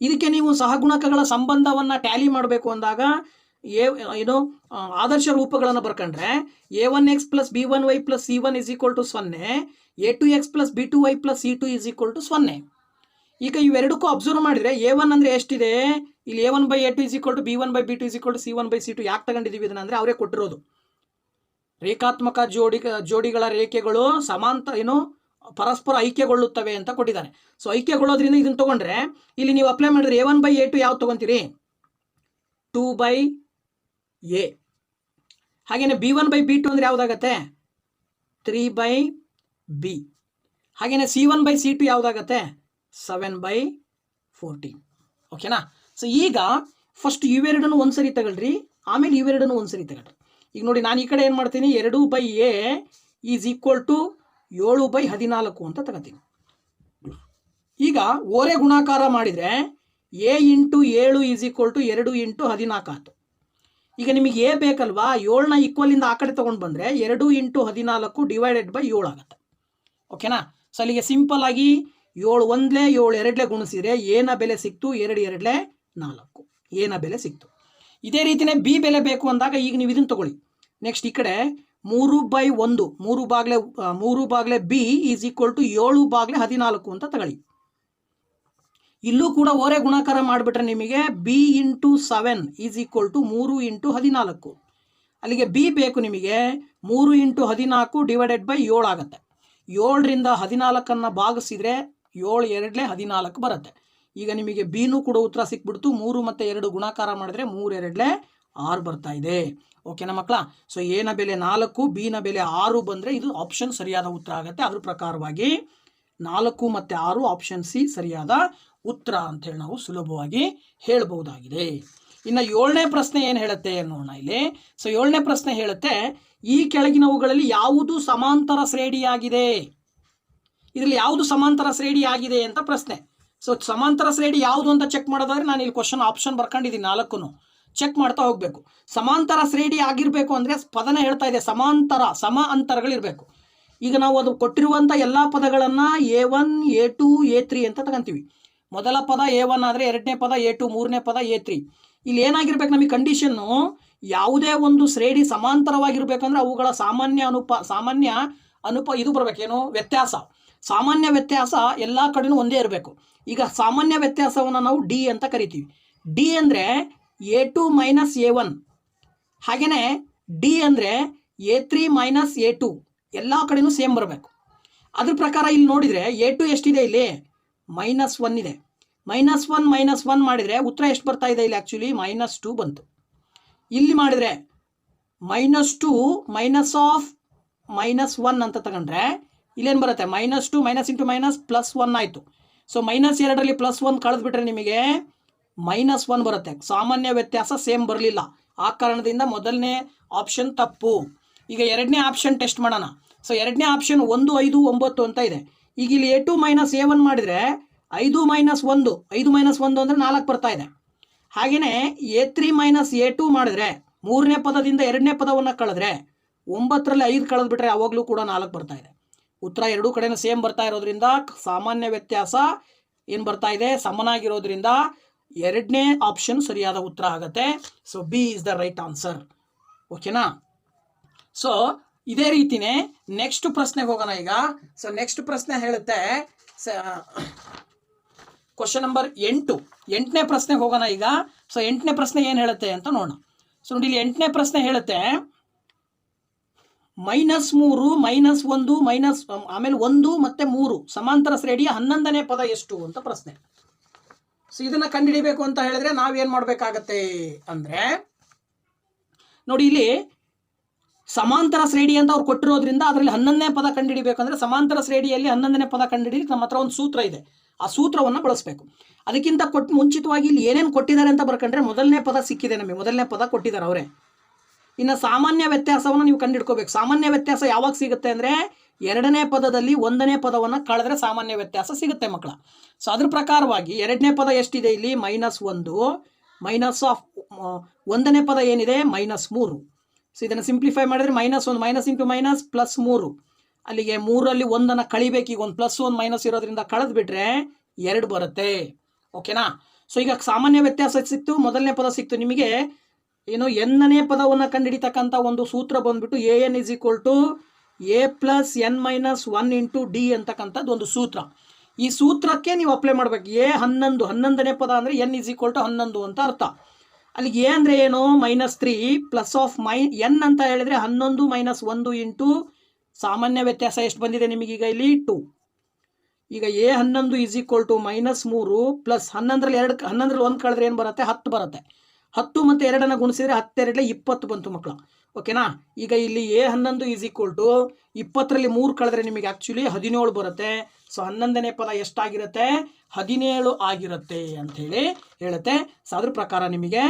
ಇದಕ್ಕೆ ನೀವು ಸಹಗುಣಕಗಳ ಸಂಬಂಧವನ್ನು ಟ್ಯಾಲಿ ಮಾಡಬೇಕು ಅಂದಾಗ ಆದರ್ಶ ರೂಪಗಳನ್ನು ಬರ್ಕೊಂಡ್ರೆ a1x + b1y + c1 = 0, a2x + b2y + c2 = 0. ಈಗ ಇವೆರಡಕ್ಕೂ ಅಬ್ಸರ್ವ್ ಮಾಡಿದರೆ a1 ಅಂದರೆ ಎಷ್ಟಿದೆ? ಇಲ್ಲಿ A1/A2 = B1/B2 = C1/C2 ಯಾಕೆ ತಗೊಂಡಿದ್ದೀವಿ ಇದನ್ನ ಅಂದರೆ ಅವರೇ ಕೊಟ್ಟಿರೋದು. ರೇಖಾತ್ಮಕ ಜೋಡಿಗಳ ರೇಖೆಗಳು ಪರಸ್ಪರ ಐಕ್ಯಗೊಳ್ಳುತ್ತವೆ ಅಂತ ಕೊಟ್ಟಿದ್ದಾರೆ. ಸೊ ಐಕ್ಯಗೊಳ್ಳೋದ್ರಿಂದ ಇದನ್ನು ತಗೊಂಡ್ರೆ ಇಲ್ಲಿ ನೀವು ಅಪ್ಲೈ ಮಾಡಿದ್ರೆ A1/A2 ಯಾವ್ದು ತಗೊಂತೀರಿ? 2/A. ಹಾಗೇನೆ B1/B2 ಅಂದರೆ ಯಾವುದಾಗತ್ತೆ? 3/B. ಹಾಗೇನೆ C1/C2 ಯಾವುದಾಗತ್ತೆ? 7/14. ಓಕೆನಾ? ಸೊ ಈಗ ಫಸ್ಟ್ ಇವೆರಡನ್ನು ಒಂದ್ಸರಿ ತಗೊಳ್ರಿ, ಆಮೇಲೆ ಇವೆರಡನ್ನು ಒಂದ್ಸರಿ ತಗೊಳ್ರಿ. ಈಗ ನೋಡಿ ನಾನು ಈ ಕಡೆ ಏನು ಮಾಡ್ತೀನಿ? 2/A = 7/14 ಅಂತ ತಗೋತೀನಿ. ಈಗ ಓರೆ ಗುಣಾಕಾರ ಮಾಡಿದರೆ a × 7 = 2 × 14 ಆಯ್ತು. ಈಗ ನಿಮಗೆ a ಬೇಕಲ್ವಾ? 7ನ ಈಕ್ವಲಿಂದ ಆ ಕಡೆ ತೊಗೊಂಡು ಬಂದರೆ 2 × 14 / 7 ಆಗುತ್ತೆ. ಓಕೆನಾ? ಸೊ ಅಲ್ಲಿಗೆ ಸಿಂಪಲ್ ಆಗಿ 7 1 7 2 ಗುಣಿಸಿದರೆ ಎನ ಬೆಲೆ ಸಿಕ್ತು, 2 2 4 ಎನ ಬೆಲೆ ಸಿಕ್ತು. ಇದೇ ರೀತಿಯೇ ಬಿ ಬೆಲೆ ಬೇಕು ಅಂದಾಗ ಈಗ ನೀವು ಇದನ್ನು ತಗೊಳ್ಳಿ. ನೆಕ್ಸ್ಟ್ ಈ ಕಡೆ 3/1 3/3 b = 7/14 ಅಂತ ತಗೊಳ್ಳಿ. ಇಲ್ಲೂ ಕೂಡ ಓರೆ ಗುಣಾಕಾರ ಮಾಡಿಬಿಟ್ರೆ ನಿಮಗೆ b × 7 = 3 × 14. ಅಲ್ಲಿಗೆ ಬಿ ಬೇಕು ನಿಮಗೆ 3 × 14 / 7 ಆಗುತ್ತೆ. 7ರಿಂದ 14 ಭಾಗಿಸಿದರೆ 7 2 14 ಬರುತ್ತೆ. ಈಗ ನಿಮಗೆ ಬಿನೂ ಕೂಡ ಉತ್ತರ ಸಿಕ್ಬಿಡ್ತು. 3 ಮತ್ತು 2 ಗುಣಾಕಾರ ಮಾಡಿದ್ರೆ 3 2 6 ಬರ್ತಾ ಇದೆ. ಓಕೆನಾ ಮಕ್ಕಳ? ಸೊ ಎನ ಬೆಲೆ 4, ಬಿನ ಬೆಲೆ 6 ಬಂದರೆ ಇದು ಆಪ್ಷನ್ ಸರಿಯಾದ ಉತ್ತರ ಆಗುತ್ತೆ. ಅದ್ರ ಪ್ರಕಾರವಾಗಿ 4 ಮತ್ತು 6 ಆಪ್ಷನ್ ಸಿ ಸರಿಯಾದ ಉತ್ತರ ಅಂತೇಳಿ ನಾವು ಸುಲಭವಾಗಿ ಹೇಳ್ಬಹುದಾಗಿದೆ. ಇನ್ನು 7ನೇ ಪ್ರಶ್ನೆ ಏನು ಹೇಳುತ್ತೆ ನೋಡೋಣ ಇಲ್ಲಿ. ಸೊ 7ನೇ ಪ್ರಶ್ನೆ ಹೇಳುತ್ತೆ, ಈ ಕೆಳಗಿನವುಗಳಲ್ಲಿ ಯಾವುದು ಸಮಾಂತರ ಶ್ರೇಣಿಯಾಗಿದೆ? ಇದರಲ್ಲಿ ಯಾವುದು ಸಮಾಂತರ ಶ್ರೇಣಿ ಆಗಿದೆ ಅಂತ ಪ್ರಶ್ನೆ. ಸೊ ಸಮಾಂತರ ಶ್ರೇಣಿ ಯಾವುದು ಅಂತ ಚೆಕ್ ಮಾಡೋದಾದ್ರೆ ನಾನು ಇಲ್ಲಿ ಕ್ವಶನ್ ಆಪ್ಷನ್ ಬರ್ಕೊಂಡಿದ್ದೀನಿ 4 ಚೆಕ್ ಮಾಡ್ತಾ ಹೋಗಬೇಕು. ಸಮಾಂತರ ಶ್ರೇಣಿ ಆಗಿರಬೇಕು ಅಂದರೆ ಪದನೇ ಹೇಳ್ತಾ ಇದೆ ಸಮ ಅಂತರಗಳಿರಬೇಕು. ಈಗ ನಾವು ಅದು ಕೊಟ್ಟಿರುವಂಥ ಎಲ್ಲ ಪದಗಳನ್ನು A1 A2 A3 ಅಂತ ತಗೊಂತೀವಿ. ಮೊದಲ ಪದ A1 ಆದರೆ 2ನೇ ಪದ A2, 3ನೇ ಪದ A3. ಇಲ್ಲಿ ಏನಾಗಿರ್ಬೇಕು ನಮಗೆ ಕಂಡೀಷನ್ನು? ಯಾವುದೇ ಒಂದು ಶ್ರೇಣಿ ಸಮಾಂತರವಾಗಿರ್ಬೇಕಂದ್ರೆ ಅವುಗಳ ಸಾಮಾನ್ಯ ಅನುಪ ಇದು ಬರಬೇಕೇನು? ವ್ಯತ್ಯಾಸ. ಸಾಮಾನ್ಯ ವ್ಯತ್ಯಾಸ ಎಲ್ಲ ಕಡೆನೂ ಒಂದೇ ಇರಬೇಕು. ಈಗ ಸಾಮಾನ್ಯ ವ್ಯತ್ಯಾಸವನ್ನು ನಾವು ಡಿ ಅಂತ ಕರಿತೀವಿ. ಡಿ ಅಂದರೆ A2 - A1. ಹಾಗೆಯೇ ಡಿ ಅಂದರೆ A3 - A2. ಎಲ್ಲ ಕಡೆನೂ ಸೇಮ್ ಬರಬೇಕು. ಅದ್ರ ಪ್ರಕಾರ ಇಲ್ಲಿ ನೋಡಿದರೆ A2 ಎಷ್ಟಿದೆ? ಇಲ್ಲಿ -1 ಇದೆ. -1 - 1 ಮಾಡಿದರೆ ಉತ್ತರ ಎಷ್ಟು ಬರ್ತಾ ಇದೆ? ಇಲ್ಲಿ ಆ್ಯಕ್ಚುಲಿ -2 ಬಂತು. ಇಲ್ಲಿ ಮಾಡಿದರೆ -2 -1 ಅಂತ ತಗೊಂಡ್ರೆ ಇಲ್ಲೇನು ಬರುತ್ತೆ? -2 - × +1 ಆಯಿತು. ಸೊ -2ರಲ್ಲಿ +1 ಕಳೆದ್ಬಿಟ್ರೆ ನಿಮಗೆ -1 ಬರುತ್ತೆ. ಸಾಮಾನ್ಯ ವ್ಯತ್ಯಾಸ ಸೇಮ್ ಬರಲಿಲ್ಲ. ಆ ಕಾರಣದಿಂದ ಮೊದಲನೇ ಆಪ್ಷನ್ ತಪ್ಪು. ಈಗ 2ನೇ ಆಪ್ಷನ್ ಟೆಸ್ಟ್ ಮಾಡೋಣ. ಸೊ 2ನೇ ಆಪ್ಷನ್ 1 5 9 ಅಂತ ಇದೆ. ಈಗ ಇಲ್ಲಿ A2 - A1 ಮಾಡಿದರೆ 5 - 1 5 - 1 ಅಂದರೆ 4 ಬರ್ತಾ ಇದೆ. ಹಾಗೆಯೇ A3 - A2 ಮಾಡಿದ್ರೆ 3ನೇ ಪದದಿಂದ 2ನೇ ಪದವನ್ನು ಕಳೆದ್ರೆ 9ರಲ್ಲಿ 5 ಕಳೆದ್ಬಿಟ್ರೆ ಅವಾಗಲೂ ಕೂಡ 4 ಬರ್ತಾ ಇದೆ. ಉತ್ತರ ಎರಡೂ ಕಡೆನೂ ಸೇಮ್ ಬರ್ತಾ ಇರೋದ್ರಿಂದ ಸಾಮಾನ್ಯ ವ್ಯತ್ಯಾಸ ಏನು ಬರ್ತಾ ಇದೆ, ಸಮನಾಗಿರೋದ್ರಿಂದ ಎರಡನೇ ಆಪ್ಷನ್ ಸರಿಯಾದ ಉತ್ತರ ಆಗುತ್ತೆ. So B is the right answer. ಓಕೆನಾ. ಸೊ ಇದೇ ರೀತಿನೇ ನೆಕ್ಸ್ಟ್ ಪ್ರಶ್ನೆಗೆ ಹೋಗೋಣ ಈಗ. ಸೊ ನೆಕ್ಸ್ಟ್ ಪ್ರಶ್ನೆ ಹೇಳುತ್ತೆ, ಕ್ವಶನ್ ನಂಬರ್ 8, 8ನೇ ಪ್ರಶ್ನೆಗೆ ಹೋಗೋಣ ಈಗ. ಸೊ 8ನೇ ಪ್ರಶ್ನೆ ಏನು ಹೇಳುತ್ತೆ ಅಂತ ನೋಡೋಣ. ಸೊ ನೋಡಿ, ಇಲ್ಲಿ 8ನೇ ಪ್ರಶ್ನೆ ಹೇಳುತ್ತೆ -3 -1 ಮೈನಸ್ ಆಮೇಲೆ 1 ಮತ್ತು 3 ಸಮಾಂತರ ಶ್ರೇಣಿಯ 11ನೇ ಪದ ಎಷ್ಟು ಅಂತ ಪ್ರಶ್ನೆ. ಸೊ ಇದನ್ನ ಕಂಡುಹಿಡಿಬೇಕು ಅಂತ ಹೇಳಿದ್ರೆ ನಾವೇನು ಮಾಡಬೇಕಾಗತ್ತೆ ಅಂದರೆ, ನೋಡಿ ಇಲ್ಲಿ ಸಮಾಂತರ ಶ್ರೇಣಿ ಅಂತ ಅವ್ರು ಕೊಟ್ಟಿರೋದ್ರಿಂದ ಅದರಲ್ಲಿ 11ನೇ ಪದ ಕಂಡುಹಿಡಿಬೇಕಂದ್ರೆ ಸಮಾಂತರ ಶ್ರೇಣಿಯಲ್ಲಿ 11ನೇ ಪದ ಕಂಡುಹಿಡಿಯಲಿಕ್ಕೆ ನಮ್ಮ ಹತ್ರ ಒಂದು ಸೂತ್ರ ಇದೆ. ಆ ಸೂತ್ರವನ್ನು ಬಳಸಬೇಕು. ಅದಕ್ಕಿಂತ ಮುಂಚಿತವಾಗಿ ಇಲ್ಲಿ ಏನೇನು ಕೊಟ್ಟಿದ್ದಾರೆ ಅಂತ ಬರ್ಕೊಂಡ್ರೆ ಮೊದಲನೇ ಪದ ಸಿಕ್ಕಿದೆ ನಮಗೆ, ಮೊದಲನೇ ಪದ ಕೊಟ್ಟಿದ್ದಾರೆ ಅವರೇ. ಇನ್ನು ಸಾಮಾನ್ಯ ವ್ಯತ್ಯಾಸವನ್ನು ನೀವು ಕಂಡುಹಿಡ್ಕೋಬೇಕು. ಸಾಮಾನ್ಯ ವ್ಯತ್ಯಾಸ ಯಾವಾಗ ಸಿಗುತ್ತೆ ಅಂದರೆ ಎರಡನೇ ಪದದಲ್ಲಿ ಒಂದನೇ ಪದವನ್ನು ಕಳೆದ್ರೆ ಸಾಮಾನ್ಯ ವ್ಯತ್ಯಾಸ ಸಿಗುತ್ತೆ ಮಕ್ಕಳ. ಸೊ ಅದ್ರ ಪ್ರಕಾರವಾಗಿ ಎರಡನೇ ಪದ ಎಷ್ಟಿದೆ ಇಲ್ಲಿ, -1 ಮೈನಸ್ ಆಫ್ ಒಂದನೇ ಪದ ಏನಿದೆ -3. ಸೊ ಇದನ್ನು ಸಿಂಪ್ಲಿಫೈ ಮಾಡಿದ್ರೆ -1 ಮೈನಸ್ ಇಂಟು ಮೈನಸ್ +3, ಅಲ್ಲಿಗೆ 3ರಲ್ಲಿ 1ಅನ್ನು ಕಳಿಬೇಕು. ಈಗ ಒಂದು +1 ಮೈನಸ್ ಇರೋದ್ರಿಂದ ಕಳೆದು ಬಿಟ್ರೆ 2 ಬರುತ್ತೆ. ಓಕೆನಾ. ಸೊ ಈಗ ಸಾಮಾನ್ಯ ವ್ಯತ್ಯಾಸ ಸಿಕ್ತು, ಮೊದಲನೇ ಪದ ಸಿಕ್ತು. ನಿಮಗೆ ಏನು ಎನ್ನನೇ ಪದವನ್ನು ಕಂಡುಹಿಡಿತಕ್ಕಂಥ ಒಂದು ಸೂತ್ರ ಬಂದ್ಬಿಟ್ಟು AN = A + n - 1 × D ಅಂತಕ್ಕಂಥದ್ದು ಒಂದು ಸೂತ್ರ. ಈ ಸೂತ್ರಕ್ಕೆ ನೀವು ಅಪ್ಲೈ ಮಾಡಬೇಕು. A11 11ನೇ ಪದ ಅಂದರೆ n = 11 ಅಂತ ಅರ್ಥ. ಅಲ್ಲಿಗೆ A ಅಂದರೆ ಏನು, -3 ಪ್ಲಸ್ ಆಫ್ n ಅಂತ ಹೇಳಿದ್ರೆ 11 - 1 ಇಂಟು ಸಾಮಾನ್ಯ ವ್ಯತ್ಯಾಸ ಎಷ್ಟು ಬಂದಿದೆ ನಿಮಗೀಗ ಇಲ್ಲಿ 2. ಈಗ A11 = -3 ಪ್ಲಸ್ 11ರಲ್ಲಿ 1 ಕಳೆದ್ರೆ ಏನು ಬರುತ್ತೆ, 10 ಬರುತ್ತೆ. 10 ಮತ್ತು 2ಅನ್ನು ಗುಣಿಸಿದ್ರೆ 10 2 20 ಬಂತು ಮಕ್ಕಳು. ಓಕೆನಾ. ಈಗ ಇಲ್ಲಿ A11 = 20ರಲ್ಲಿ 3 ಕಳೆದ್ರೆ ನಿಮಗೆ ಆ್ಯಕ್ಚುಲಿ 17 ಬರುತ್ತೆ. ಸೊ 11ನೇ ಪದ ಎಷ್ಟಾಗಿರುತ್ತೆ, 17 ಆಗಿರುತ್ತೆ ಅಂಥೇಳಿ ಹೇಳುತ್ತೆ. ಸೊ ಅದ್ರ ಪ್ರಕಾರ ನಿಮಗೆ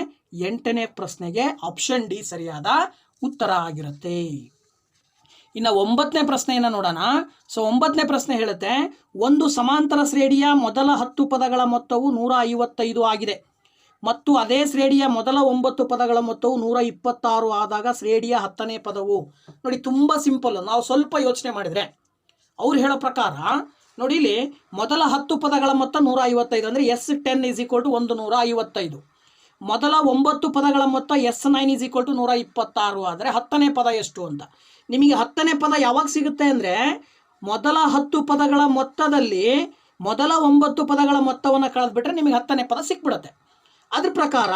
8ನೇ ಪ್ರಶ್ನೆಗೆ ಆಪ್ಷನ್ ಡಿ ಸರಿಯಾದ ಉತ್ತರ ಆಗಿರುತ್ತೆ. ಇನ್ನು 9ನೇ ಪ್ರಶ್ನೆಯನ್ನು ನೋಡೋಣ. ಸೊ 9ನೇ ಪ್ರಶ್ನೆ ಹೇಳುತ್ತೆ, ಒಂದು ಸಮಾಂತರ ಶ್ರೇಣಿಯ ಮೊದಲ 10 ಪದಗಳ ಮೊತ್ತವು 155 ಆಗಿದೆ ಮತ್ತು ಅದೇ ಶ್ರೇಣಿಯ ಮೊದಲ 9 ಪದಗಳ ಮೊತ್ತವು 126 ಆದಾಗ ಶ್ರೇಣಿಯ 10ನೇ ಪದವು. ನೋಡಿ ತುಂಬ ಸಿಂಪಲ್. ನಾವು ಸ್ವಲ್ಪ ಯೋಚನೆ ಮಾಡಿದರೆ ಅವ್ರು ಹೇಳೋ ಪ್ರಕಾರ ನೋಡಿ, ಇಲ್ಲಿ ಮೊದಲ 10 ಪದಗಳ ಮೊತ್ತ 155 ಅಂದರೆ S10 = 155. ಮೊದಲ 9 ಪದಗಳ ಮೊತ್ತ S9 = 126 ಆದರೆ 10ನೇ ಪದ ಎಷ್ಟು ಅಂತ. ನಿಮಗೆ 10ನೇ ಪದ ಯಾವಾಗ ಸಿಗುತ್ತೆ ಅಂದರೆ ಮೊದಲ 10 ಪದಗಳ ಮೊತ್ತದಲ್ಲಿ ಮೊದಲ 9 ಪದಗಳ ಮೊತ್ತವನ್ನು ಕಳೆದ್ಬಿಟ್ರೆ ನಿಮಗೆ 10ನೇ ಪದ ಸಿಕ್ಬಿಡುತ್ತೆ. ಅದ್ರ ಪ್ರಕಾರ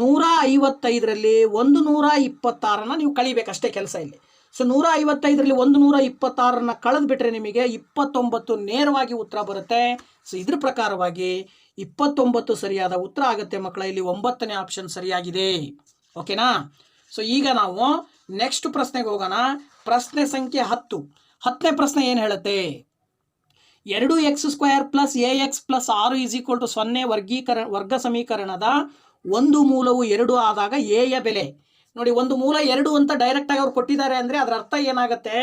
155ರಲ್ಲಿ 126 ನೀವು ಕಳಿಬೇಕಷ್ಟೇ ಕೆಲಸ ಇಲ್ಲಿ. ಸೊ 155ರಲ್ಲಿ 126 ಕಳೆದು ಬಿಟ್ಟರೆ ನಿಮಗೆ 29 ನೇರವಾಗಿ ಉತ್ತರ ಬರುತ್ತೆ. ಸೊ ಇದ್ರ ಪ್ರಕಾರವಾಗಿ 29 ಸರಿಯಾದ ಉತ್ತರ ಆಗುತ್ತೆ ಮಕ್ಕಳ. ಇಲ್ಲಿ 9ನೇ ಆಪ್ಷನ್ ಸರಿಯಾಗಿದೆ. ಓಕೆನಾ. ಸೊ ಈಗ ನಾವು ನೆಕ್ಸ್ಟ್ ಪ್ರಶ್ನೆಗೆ ಹೋಗೋಣ. ಪ್ರಶ್ನೆ ಸಂಖ್ಯೆ 10. 10ನೇ ಪ್ರಶ್ನೆ ಏನು ಹೇಳುತ್ತೆ, 2x² + ax + 6 = 0 ವರ್ಗ ಸಮೀಕರಣದ ಒಂದು ಮೂಲವು 2 ಆದಾಗ a ಯ ಬೆಲೆ. ನೋಡಿ, ಒಂದು ಮೂಲ 2 ಅಂತ ಡೈರೆಕ್ಟಾಗಿ ಅವ್ರು ಕೊಟ್ಟಿದ್ದಾರೆ ಅಂದರೆ ಅದರ ಅರ್ಥ ಏನಾಗುತ್ತೆ,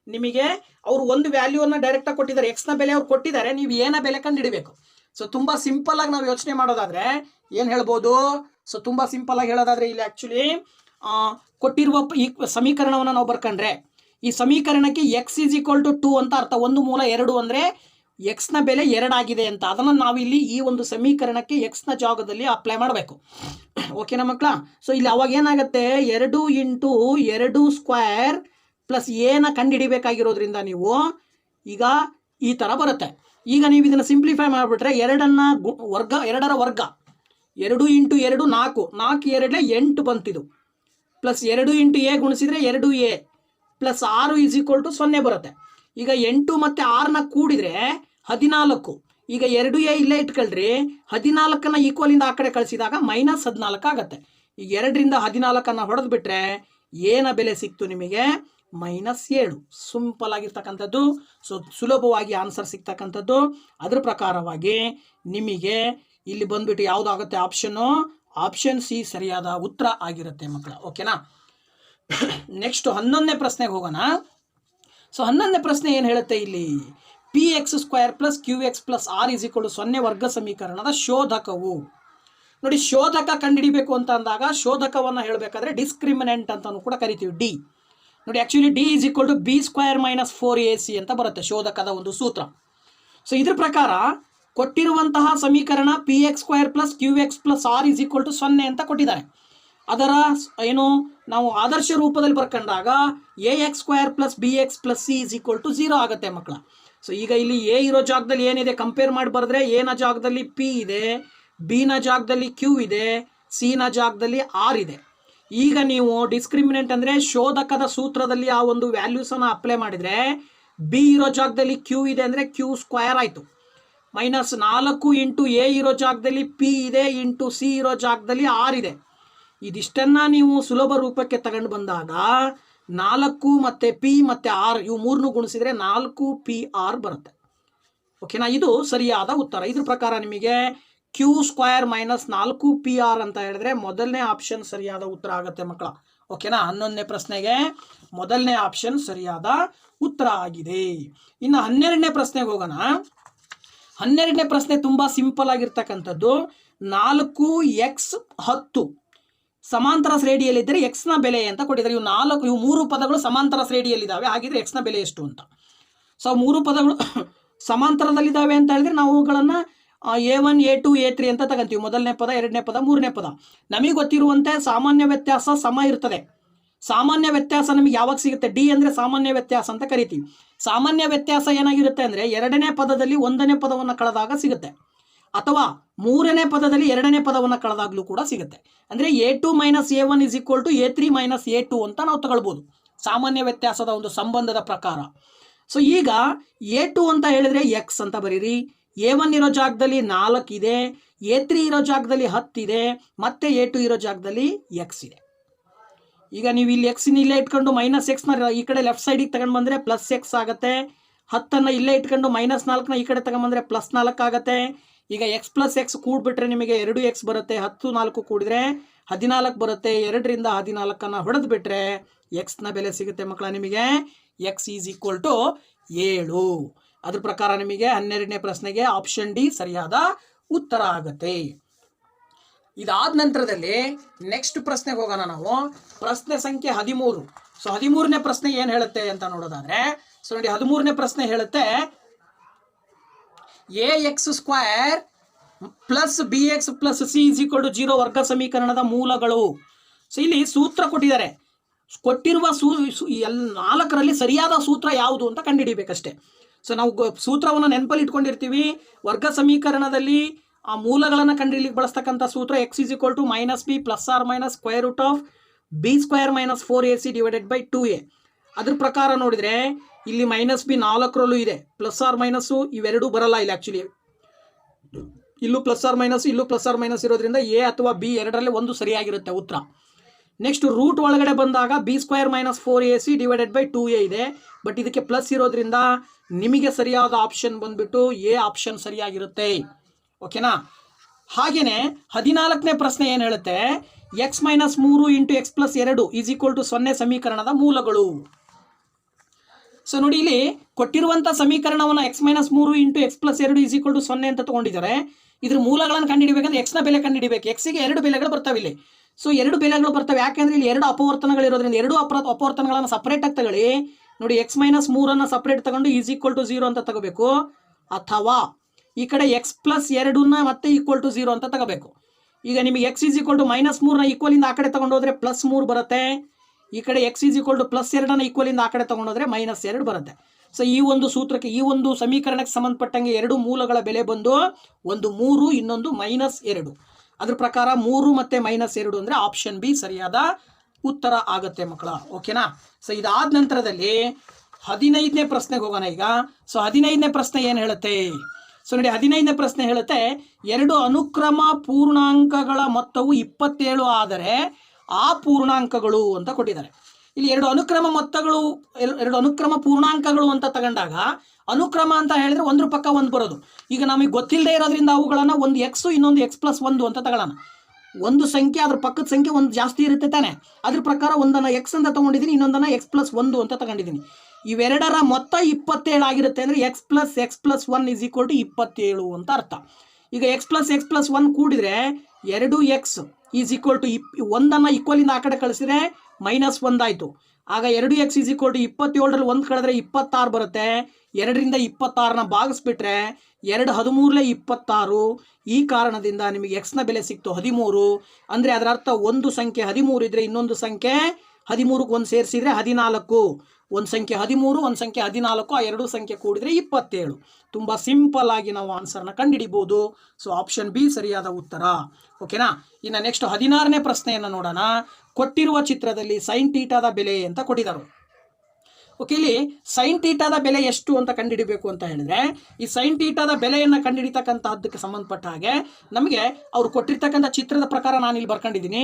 ನಿಮಗೆ ಅವರು ಒಂದು ವ್ಯಾಲ್ಯೂವನ್ನು ಡೈರೆಕ್ಟಾಗಿ ಕೊಟ್ಟಿದ್ದಾರೆ, ಎಕ್ಸ್ನ ಬೆಲೆ ಅವ್ರು ಕೊಟ್ಟಿದ್ದಾರೆ, ನೀವು ಏನ ಬೆಲೆ ಕಂಡುಹಿಡಬೇಕು. ಸೊ ತುಂಬ ಸಿಂಪಲ್ಲಾಗಿ ನಾವು ಯೋಚನೆ ಮಾಡೋದಾದರೆ ಏನು ಹೇಳ್ಬೋದು. ಸೊ ತುಂಬ ಸಿಂಪಲ್ಲಾಗಿ ಹೇಳೋದಾದರೆ ಇಲ್ಲಿ ಆ್ಯಕ್ಚುಲಿ ಕೊಟ್ಟಿರುವ ಈ ಸಮೀಕರಣವನ್ನು ನಾವು ಬರ್ಕೊಂಡ್ರೆ ಈ ಸಮೀಕರಣಕ್ಕೆ x = 2 ಅಂತ ಅರ್ಥ. ಒಂದು ಮೂಲ 2 ಅಂದರೆ ಎಕ್ಸ್ನ ಬೆಲೆ 2 ಆಗಿದೆ ಅಂತ. ಅದನ್ನು ನಾವಿಲ್ಲಿ ಈ ಒಂದು ಸಮೀಕರಣಕ್ಕೆ ಎಕ್ಸ್ನ ಜಾಗದಲ್ಲಿ ಅಪ್ಲೈ ಮಾಡಬೇಕು. ಓಕೆನಾ ಮಕ್ಕಳ. ಸೊ ಇಲ್ಲಿ ಅವಾಗ ಏನಾಗುತ್ತೆ, 2 × 2² ಪ್ಲಸ್ ಎನ ಕಂಡುಹಿಡಿಬೇಕಾಗಿರೋದ್ರಿಂದ ನೀವು ಈಗ ಈ ಥರ ಬರುತ್ತೆ. ಈಗ ನೀವು ಇದನ್ನು ಸಿಂಪ್ಲಿಫೈ ಮಾಡಿಬಿಟ್ರೆ 2ರ ವರ್ಗ 2 × 2 4 4 2 8 ಬಂತಿದು ಪ್ಲಸ್ 2 × a ಗುಣಿಸಿದರೆ 2a ಪ್ಲಸ್ 6 = 0 ಬರುತ್ತೆ. ಈಗ 8 ಮತ್ತು 6ನ ಕೂಡಿದರೆ 14. ಈಗ 2a ಇಲ್ಲೇ ಇಟ್ಕೊಳ್ರಿ, 14ನ್ನು ಈಕ್ವಲಿಂದ ಆ ಕಡೆ ಕಳಿಸಿದಾಗ -14 ಆಗುತ್ತೆ. ಈಗ 2ರಿಂದ 14ನ್ನು ಹೊಡೆದು ಬಿಟ್ರೆ ಏನ ಬೆಲೆ ಸಿಕ್ತು ನಿಮಗೆ, -7. ಸಿಂಪಲ್ ಆಗಿರ್ತಕ್ಕಂಥದ್ದು. ಸೊ ಸುಲಭವಾಗಿ ಆನ್ಸರ್ ಸಿಗ್ತಕ್ಕಂಥದ್ದು. ಅದ್ರ ಪ್ರಕಾರವಾಗಿ ನಿಮಗೆ ಇಲ್ಲಿ ಬಂದ್ಬಿಟ್ಟು ಯಾವುದಾಗುತ್ತೆ ಆಪ್ಷನ್ನು, ಆಪ್ಷನ್ ಸಿ ಸರಿಯಾದ ಉತ್ತರ ಆಗಿರುತ್ತೆ ಮಕ್ಕಳ. ಓಕೆನಾ. ನೆಕ್ಸ್ಟ್ 11ನೇ ಪ್ರಶ್ನೆಗೆ ಹೋಗೋಣ. ಸೊ 11ನೇ ಪ್ರಶ್ನೆ ಏನು ಹೇಳುತ್ತೆ ಇಲ್ಲಿ, px² + qx + r = 0 ವರ್ಗ ಸಮೀಕರಣದ ಶೋಧಕವು. ನೋಡಿ, ಶೋಧಕ ಕಂಡುಹಿಡಿಬೇಕು ಅಂತ ಅಂದಾಗ ಶೋಧಕವನ್ನು ಹೇಳಬೇಕಾದ್ರೆ ಡಿಸ್ಕ್ರಿಮಿನೆಂಟ್ ಅಂತಲೂ ಕೂಡ ಕರಿತೀವಿ, ಡಿ. ನೋಡಿ, ಆ್ಯಕ್ಚುಲಿ d = b² - 4ac ಅಂತ ಬರುತ್ತೆ ಶೋಧಕದ ಒಂದು ಸೂತ್ರ. ಸೊ ಇದ್ರ ಪ್ರಕಾರ ಕೊಟ್ಟಿರುವಂತಹ ಸಮೀಕರಣ P X square plus Q X plus R is equal to 0 ಅಂತ ಕೊಟ್ಟಿದ್ದಾರೆ. ಅದರ ಏನು ನಾವು ಆದರ್ಶ ರೂಪದಲ್ಲಿ ಬರ್ಕೊಂಡಾಗ A X square plus B X plus C is equal to 0 ಆಗುತ್ತೆ ಮಕ್ಕಳ. ಸೊ ಈಗ ಇಲ್ಲಿ ಎ ಇರೋ ಜಾಗದಲ್ಲಿ ಏನಿದೆ ಕಂಪೇರ್ ಮಾಡಿ ಬರೆದ್ರೆ ಎನ ಜಾಗದಲ್ಲಿ ಪಿ ಇದೆ, ಬಿನ ಜಾಗದಲ್ಲಿ ಕ್ಯೂ ಇದೆ, ಸಿನ ಜಾಗದಲ್ಲಿ ಆರ್ ಇದೆ. ಈಗ ನೀವು ಡಿಸ್ಕ್ರಿಮಿನೆಂಟ್ ಅಂದರೆ ಶೋಧಕದ ಸೂತ್ರದಲ್ಲಿ ಆ ಒಂದು ವ್ಯಾಲ್ಯೂಸನ್ನು ಅಪ್ಲೈ ಮಾಡಿದರೆ ಬಿ ಇರೋ ಜಾಗದಲ್ಲಿ ಕ್ಯೂ ಇದೆ ಅಂದರೆ ಕ್ಯೂ ಸ್ಕ್ವೇರ್ ಆಯಿತು, ಮೈನಸ್ 4 ಇಂಟು ಎ ಇರೋ ಜಾಗದಲ್ಲಿ ಪಿ ಇದೆ ಇಂಟು ಸಿ ಇರೋ ಜಾಗದಲ್ಲಿ ಆರ್ ಇದೆ. ಇದಿಷ್ಟನ್ನು ನೀವು ಸುಲಭ ರೂಪಕ್ಕೆ ತಗೊಂಡು ಬಂದಾಗ 4 ಮತ್ತು ಪಿ ಮತ್ತು ಆರ್ ಇವು ಮೂರನ್ನು ಗುಣಿಸಿದರೆ 4 ಪಿ ಆರ್ ಬರುತ್ತೆ. ಓಕೆನಾ, ಇದು ಸರಿಯಾದ ಉತ್ತರ. ಇದ್ರ ಪ್ರಕಾರ ನಿಮಗೆ Q square minus 4 P R ಅಂತ ಹೇಳಿದ್ರೆ ಮೊದಲನೇ ಆಪ್ಷನ್ ಸರಿಯಾದ ಉತ್ತರ ಆಗುತ್ತೆ ಮಕ್ಕಳ. ಓಕೆನಾ, 11ನೇ ಪ್ರಶ್ನೆಗೆ ಮೊದಲನೇ ಆಪ್ಷನ್ ಸರಿಯಾದ ಉತ್ತರ ಆಗಿದೆ. ಇನ್ನು 12ನೇ ಪ್ರಶ್ನೆಗೆ ಹೋಗೋಣ. 12ನೇ ಪ್ರಶ್ನೆ ತುಂಬ ಸಿಂಪಲ್ ಆಗಿರ್ತಕ್ಕಂಥದ್ದು. 4x10 ಸಮಾಂತರ ಶ್ರೇಣಿಯಲ್ಲಿದ್ದರೆ ಎಕ್ಸ್ನ ಬೆಲೆ ಅಂತ ಕೊಟ್ಟಿದ್ದಾರೆ. ಇವು 3 ಪದಗಳು ಸಮಾಂತರ ಶ್ರೇಣಿಯಲ್ಲಿದ್ದಾವೆ, ಹಾಗಿದ್ರೆ ಎಕ್ಸ್ನ ಬೆಲೆ ಎಷ್ಟು ಅಂತ. ಸೊ 3 ಪದಗಳು ಸಮಾಂತರದಲ್ಲಿದ್ದಾವೆ ಅಂತ ಹೇಳಿದ್ರೆ ನಾವು ಅವುಗಳನ್ನು A1 A2 A3 ಅಂತ ತಗೊಂತೀವಿ. ಮೊದಲನೇ ಪದ, ಎರಡನೇ ಪದ, ಮೂರನೇ ಪದ. ನಮಗೆ ಗೊತ್ತಿರುವಂತೆ ಸಾಮಾನ್ಯ ವ್ಯತ್ಯಾಸ ಸಮ ಇರ್ತದೆ. ಸಾಮಾನ್ಯ ವ್ಯತ್ಯಾಸ ನಮಗೆ ಯಾವಾಗ ಸಿಗುತ್ತೆ? ಡಿ ಅಂದರೆ ಸಾಮಾನ್ಯ ವ್ಯತ್ಯಾಸ ಅಂತ ಕರಿತೀವಿ. ಸಾಮಾನ್ಯ ವ್ಯತ್ಯಾಸ ಏನಾಗಿರುತ್ತೆ ಅಂದರೆ ಎರಡನೇ ಪದದಲ್ಲಿ ಒಂದನೇ ಪದವನ್ನು ಕಳೆದಾಗ ಸಿಗುತ್ತೆ, ಅಥವಾ ಮೂರನೇ ಪದದಲ್ಲಿ ಎರಡನೇ ಪದವನ್ನು ಕಳೆದಾಗಲೂ ಕೂಡ ಸಿಗುತ್ತೆ. ಅಂದರೆ A2 minus A1 is equal to A3 minus A2 ಅಂತ ನಾವು ತಗೊಳ್ಬೋದು ಸಾಮಾನ್ಯ ವ್ಯತ್ಯಾಸದ ಒಂದು ಸಂಬಂಧದ ಪ್ರಕಾರ. ಸೊ ಈಗ A2 ಅಂತ ಹೇಳಿದರೆ ಎಕ್ಸ್ ಅಂತ ಬರೀರಿ, A1 ಇರೋ ಜಾಗದಲ್ಲಿ 4 ಇದೆ, A3 ಇರೋ ಜಾಗದಲ್ಲಿ 10 ಇದೆ, ಮತ್ತು A2 ಇರೋ ಜಾಗದಲ್ಲಿ ಎಕ್ಸ್ ಇದೆ. ಈಗ ನೀವು ಇಲ್ಲಿ ಎಕ್ಸ್ನ ಇಲ್ಲೇ ಇಟ್ಕೊಂಡು ಮೈನಸ್ ಎಕ್ಸ್ನ ಈ ಕಡೆ ಲೆಫ್ಟ್ ಸೈಡಿಗೆ ತಗೊಂಡು ಬಂದರೆ ಪ್ಲಸ್ ಎಕ್ಸ್ ಆಗುತ್ತೆ. 10 ಇಲ್ಲೇ ಇಟ್ಕೊಂಡು ಮೈನಸ್ 4ನ ಈ ಕಡೆ ತಗೊಂಡ್ಬಂದರೆ ಪ್ಲಸ್ 4 ಆಗುತ್ತೆ. ಈಗ ಎಕ್ಸ್ ಪ್ಲಸ್ ಎಕ್ಸ್ ಕೂಡಿಬಿಟ್ರೆ ನಿಮಗೆ 2x ಬರುತ್ತೆ. 10 4 ಕೂಡಿದ್ರೆ 14 ಬರುತ್ತೆ. 2ರಿಂದ 14 ಹೊಡೆದು ಬಿಟ್ರೆ ಎಕ್ಸ್ನ ಬೆಲೆ ಸಿಗುತ್ತೆ ಮಕ್ಕಳ. ನಿಮಗೆ ಎಕ್ಸ್ ಈಸ್ ಈಕ್ವಲ್ ಟು 7. ಅದ್ರ ಪ್ರಕಾರ ನಿಮಗೆ 12ನೇ ಪ್ರಶ್ನೆಗೆ ಆಪ್ಷನ್ ಡಿ ಸರಿಯಾದ ಉತ್ತರ ಆಗುತ್ತೆ. ಇದಾದ ನಂತರದಲ್ಲಿ ನೆಕ್ಸ್ಟ್ ಪ್ರಶ್ನೆಗೆ ಹೋಗೋಣ ನಾವು. ಪ್ರಶ್ನೆ ಸಂಖ್ಯೆ 13. ಸೊ 13ನೇ ಪ್ರಶ್ನೆ ಏನು ಹೇಳುತ್ತೆ ಅಂತ ನೋಡೋದಾದ್ರೆ, ಸೊ ನೋಡಿ 13ನೇ ಪ್ರಶ್ನೆ ಹೇಳುತ್ತೆ x square plus B X plus C is equal to 0 ವರ್ಗ ಸಮೀಕರಣದ ಮೂಲಗಳು. ಸೊ ಇಲ್ಲಿ ಸೂತ್ರ ಕೊಟ್ಟಿದ್ದಾರೆ. ಕೊಟ್ಟಿರುವ 4ರಲ್ಲಿ ಸರಿಯಾದ ಸೂತ್ರ ಯಾವುದು ಅಂತ ಕಂಡುಹಿಡಿಬೇಕಷ್ಟೇ. ಸೊ ನಾವು ಸೂತ್ರವನ್ನು ನೆನಪಲ್ಲಿ ಇಟ್ಕೊಂಡಿರ್ತೀವಿ. ವರ್ಗ ಸಮೀಕರಣದಲ್ಲಿ ಆ ಮೂಲಗಳನ್ನು ಕಂಡುಹಿಡಿಯಲಿಕ್ಕೆ ಬಳಸ್ತಕ್ಕಂಥ ಸೂತ್ರ x is equal to minus b plus or minus square root of b square minus 4ac divided by 2a. ಅದ್ರ ಪ್ರಕಾರ ನೋಡಿದರೆ ಇಲ್ಲಿ ಮೈನಸ್ ಬಿ 4ರಲ್ಲೂ ಇದೆ, ಪ್ಲಸ್ ಆರ್ ಮೈನಸ್ಸು ಇವೆರಡೂ ಬರಲ್ಲ ಇಲ್ಲಿ. ಆ್ಯಕ್ಚುಲಿ ಇಲ್ಲೂ ಪ್ಲಸ್ ಆರ್ ಮೈನಸ್, ಇಲ್ಲೂ ಪ್ಲಸ್ ಆರ್ ಮೈನಸ್ ಇರೋದ್ರಿಂದ ಎ ಅಥವಾ ಬಿ ಎರಡರಲ್ಲಿ ಒಂದು ಸರಿಯಾಗಿರುತ್ತೆ ಉತ್ತರ. ನೆಕ್ಸ್ಟ್ ರೂಟ್ ಒಳಗಡೆ ಬಂದಾಗ B square minus 4ac divided by 2a ಇದೆ. ಬಟ್ ಇದಕ್ಕೆ ಪ್ಲಸ್ ಇರೋದ್ರಿಂದ ನಿಮಗೆ ಸರಿಯಾದ ಆಪ್ಷನ್ ಬಂದ್ಬಿಟ್ಟು ಎ ಆಪ್ಷನ್ ಸರಿಯಾಗಿರುತ್ತೆ. ಓಕೆನಾ. ಹಾಗೆಯೇ 14ನೇ ಪ್ರಶ್ನೆ ಏನು ಹೇಳುತ್ತೆ, x minus 3 into x plus 2 is equal to 0 ಸಮೀಕರಣದ ಮೂಲಗಳು. ಸೊ ನೋಡಿ ಇಲ್ಲಿ ಕೊಟ್ಟಿರುವಂಥ ಸಮೀಕರಣವನ್ನು x minus 3 into x plus 2 is equal to 0 ಅಂತ ತೊಗೊಂಡಿದ್ದಾರೆ. ಇದ್ರ ಮೂಲಗಳನ್ನು ಕಂಡುಹಿಡಿಬೇಕಂದ್ರೆ ಎಕ್ಸ್ನ ಬೆಲೆ ಕಂಡುಹಿಡಿಬೇಕು. ಎಕ್ಸಿಗೆ 2 ಬೆಲೆಗಳು ಬರ್ತವೆ ಇಲ್ಲಿ. ಸೊ 2 ಬೆಲೆಗಳು ಬರ್ತವೆ, ಯಾಕೆಂದರೆ ಇಲ್ಲಿ 2 ಅಪವರ್ತನಗಳಿರೋದ್ರಿಂದ 2 ಅಪವರ್ತನಗಳನ್ನು ಸಪ್ರೇಟಾಗಿ ತಗೊಳ್ಳಿ. ನೋಡಿ ಎಕ್ಸ್ ಮೈನಸ್ 3ಅನ್ನು ಸಪ್ರೇಟ್ ತಗೊಂಡು ಈಸ್ ಈಕ್ವಲ್ ಟು 0 ಅಂತ ತಗೋಬೇಕು, ಅಥವಾ ಈ ಕಡೆ ಎಕ್ಸ್ ಪ್ಲಸ್ 2ನ ಮತ್ತೆ ಈಕ್ವಲ್ ಟು 0 ಅಂತ ತಗೋಬೇಕು. ಈಗ ನಿಮಗೆ x is equal to minus 3ನ ಈಕ್ವಲಿಂದ ಆ ಕಡೆ ತಗೊಂಡೋದ್ರೆ ಪ್ಲಸ್ 3 ಬರುತ್ತೆ. ಈ ಕಡೆ x is equal to plus 2ನ ಈಕ್ವಲಿಂದ ಆ ಕಡೆ ತಗೊಂಡೋದ್ರೆ ಮೈನಸ್ 2 ಬರುತ್ತೆ. ಸೊ ಈ ಒಂದು ಸೂತ್ರಕ್ಕೆ, ಈ ಒಂದು ಸಮೀಕರಣಕ್ಕೆ ಸಂಬಂಧಪಟ್ಟಂಗೆ 2 ಮೂಲಗಳ ಬೆಲೆ ಬಂದು ಒಂದು 3, ಇನ್ನೊಂದು -2. ಅದ್ರ ಪ್ರಕಾರ 3 ಮತ್ತು -2 ಅಂದರೆ ಆಪ್ಷನ್ ಬಿ ಸರಿಯಾದ ಉತ್ತರ ಆಗುತ್ತೆ ಮಕ್ಕಳ. ಓಕೆನಾ. ಸೊ ಇದಾದ ನಂತರದಲ್ಲಿ 15ನೇ ಪ್ರಶ್ನೆಗೆ ಹೋಗೋಣ ಈಗ. ಸೊ 15ನೇ ಪ್ರಶ್ನೆ ಏನು ಹೇಳುತ್ತೆ? ಸೊ ನೋಡಿ 15ನೇ ಪ್ರಶ್ನೆ ಹೇಳುತ್ತೆ, 2 ಅನುಕ್ರಮ ಪೂರ್ಣಾಂಕಗಳ ಮೊತ್ತವು 27 ಆದರೆ ಆ ಪೂರ್ಣಾಂಕಗಳು ಅಂತ ಕೊಟ್ಟಿದ್ದಾರೆ. ಇಲ್ಲಿ 2 ಅನುಕ್ರಮ ಮೊತ್ತಗಳು, 2 ಅನುಕ್ರಮ ಪೂರ್ಣಾಂಕಗಳು ಅಂತ ತಗೊಂಡಾಗ ಅನುಕ್ರಮ ಅಂತ ಹೇಳಿದ್ರೆ ಒಂದ್ರ ಪಕ್ಕ ಒಂದು ಬರೋದು. ಈಗ ನಮಗೆ ಗೊತ್ತಿಲ್ಲದೆ ಇರೋದ್ರಿಂದ ಅವುಗಳನ್ನು ಒಂದು ಎಕ್ಸು ಇನ್ನೊಂದು ಎಕ್ಸ್ ಪ್ಲಸ್ 1 ಅಂತ ತಗೊಳ್ಳೋಣ. ಒಂದು ಸಂಖ್ಯೆ ಅದ್ರ ಪಕ್ಕದ ಸಂಖ್ಯೆ ಒಂದು ಜಾಸ್ತಿ ಇರುತ್ತೆ ತಾನೆ, ಅದ್ರ ಪ್ರಕಾರ ಒಂದನ್ನು ಎಕ್ಸ್ ಅಂತ ತೊಗೊಂಡಿದ್ದೀನಿ, ಇನ್ನೊಂದನ್ನು ಎಕ್ಸ್ ಪ್ಲಸ್ 1 ಅಂತ ತಗೊಂಡಿದ್ದೀನಿ. ಇವೆರಡರ ಮೊತ್ತ 27 ಆಗಿರುತ್ತೆ. ಅಂದರೆ x plus 1 is equal to 27 ಅಂತ ಅರ್ಥ. ಈಗ ಎಕ್ಸ್ ಪ್ಲಸ್ 1 ಕೂಡಿದರೆ 2x ಈಸ್ ಈಕ್ವಲ್ ಟು 1 ಈಕ್ವಲಿಂದ ಆ ಕಡೆ ಕಳಿಸಿದ್ರೆ -1 ಆಯಿತು. ಆಗ 2x ಈಸ್ ಈಕ್ವಲ್ ಟು 27ರಲ್ಲಿ 1 ಕಳೆದ್ರೆ 26 ಬರುತ್ತೆ. 2ರಿಂದ 26ನ ಭಾಗಿಸ್ಬಿಟ್ರೆ 2 13 26. ಈ ಕಾರಣದಿಂದ ನಿಮಗೆ ಎಕ್ಸ್ನ ಬೆಲೆ ಸಿಕ್ತು 13. ಅಂದರೆ ಅದರ ಅರ್ಥ ಒಂದು ಸಂಖ್ಯೆ 13 ಇದ್ದರೆ ಇನ್ನೊಂದು ಸಂಖ್ಯೆ 13ಕ್ಕೆ ಒಂದು ಸೇರಿಸಿದರೆ 14. ಒಂದು ಸಂಖ್ಯೆ 13, ಒಂದು ಸಂಖ್ಯೆ 14, ಆ ಎರಡು ಸಂಖ್ಯೆ ಕೂಡಿದರೆ 27. ತುಂಬ ಸಿಂಪಲ್ ಆಗಿ ನಾವು ಆನ್ಸರ್ನ ಕಂಡುಹಿಡಿಬೋದು. ಸೊ ಆಪ್ಷನ್ ಬಿ ಸರಿಯಾದ ಉತ್ತರ. ಓಕೆನಾ. ಇನ್ನು ನೆಕ್ಸ್ಟ್ 16ನೇ ಪ್ರಶ್ನೆಯನ್ನು ನೋಡೋಣ. ಕೊಟ್ಟಿರುವ ಚಿತ್ರದಲ್ಲಿ ಸೈನ್ ಥೀಟಾದ ಬೆಲೆ ಅಂತ ಕೊಟ್ಟಿದ್ದಾರೆ. ಓಕೆ, ಇಲ್ಲಿ ಸೈನ್ ಥೀಟಾದ ಬೆಲೆ ಎಷ್ಟು ಅಂತ ಕಂಡುಹಿಡಿಬೇಕು ಅಂತ ಹೇಳಿದ್ರೆ, ಈ ಸೈನ್ ಥೀಟಾದ ಬೆಲೆಯನ್ನು ಕಂಡುಹಿಡಿತಕ್ಕಂಥದ್ದಕ್ಕೆ ಸಂಬಂಧಪಟ್ಟ ಹಾಗೆ ನಮಗೆ ಅವರು ಕೊಟ್ಟಿರ್ತಕ್ಕಂಥ ಚಿತ್ರದ ಪ್ರಕಾರ ನಾನು ಇಲ್ಲಿ ಬರ್ಕೊಂಡಿದ್ದೀನಿ.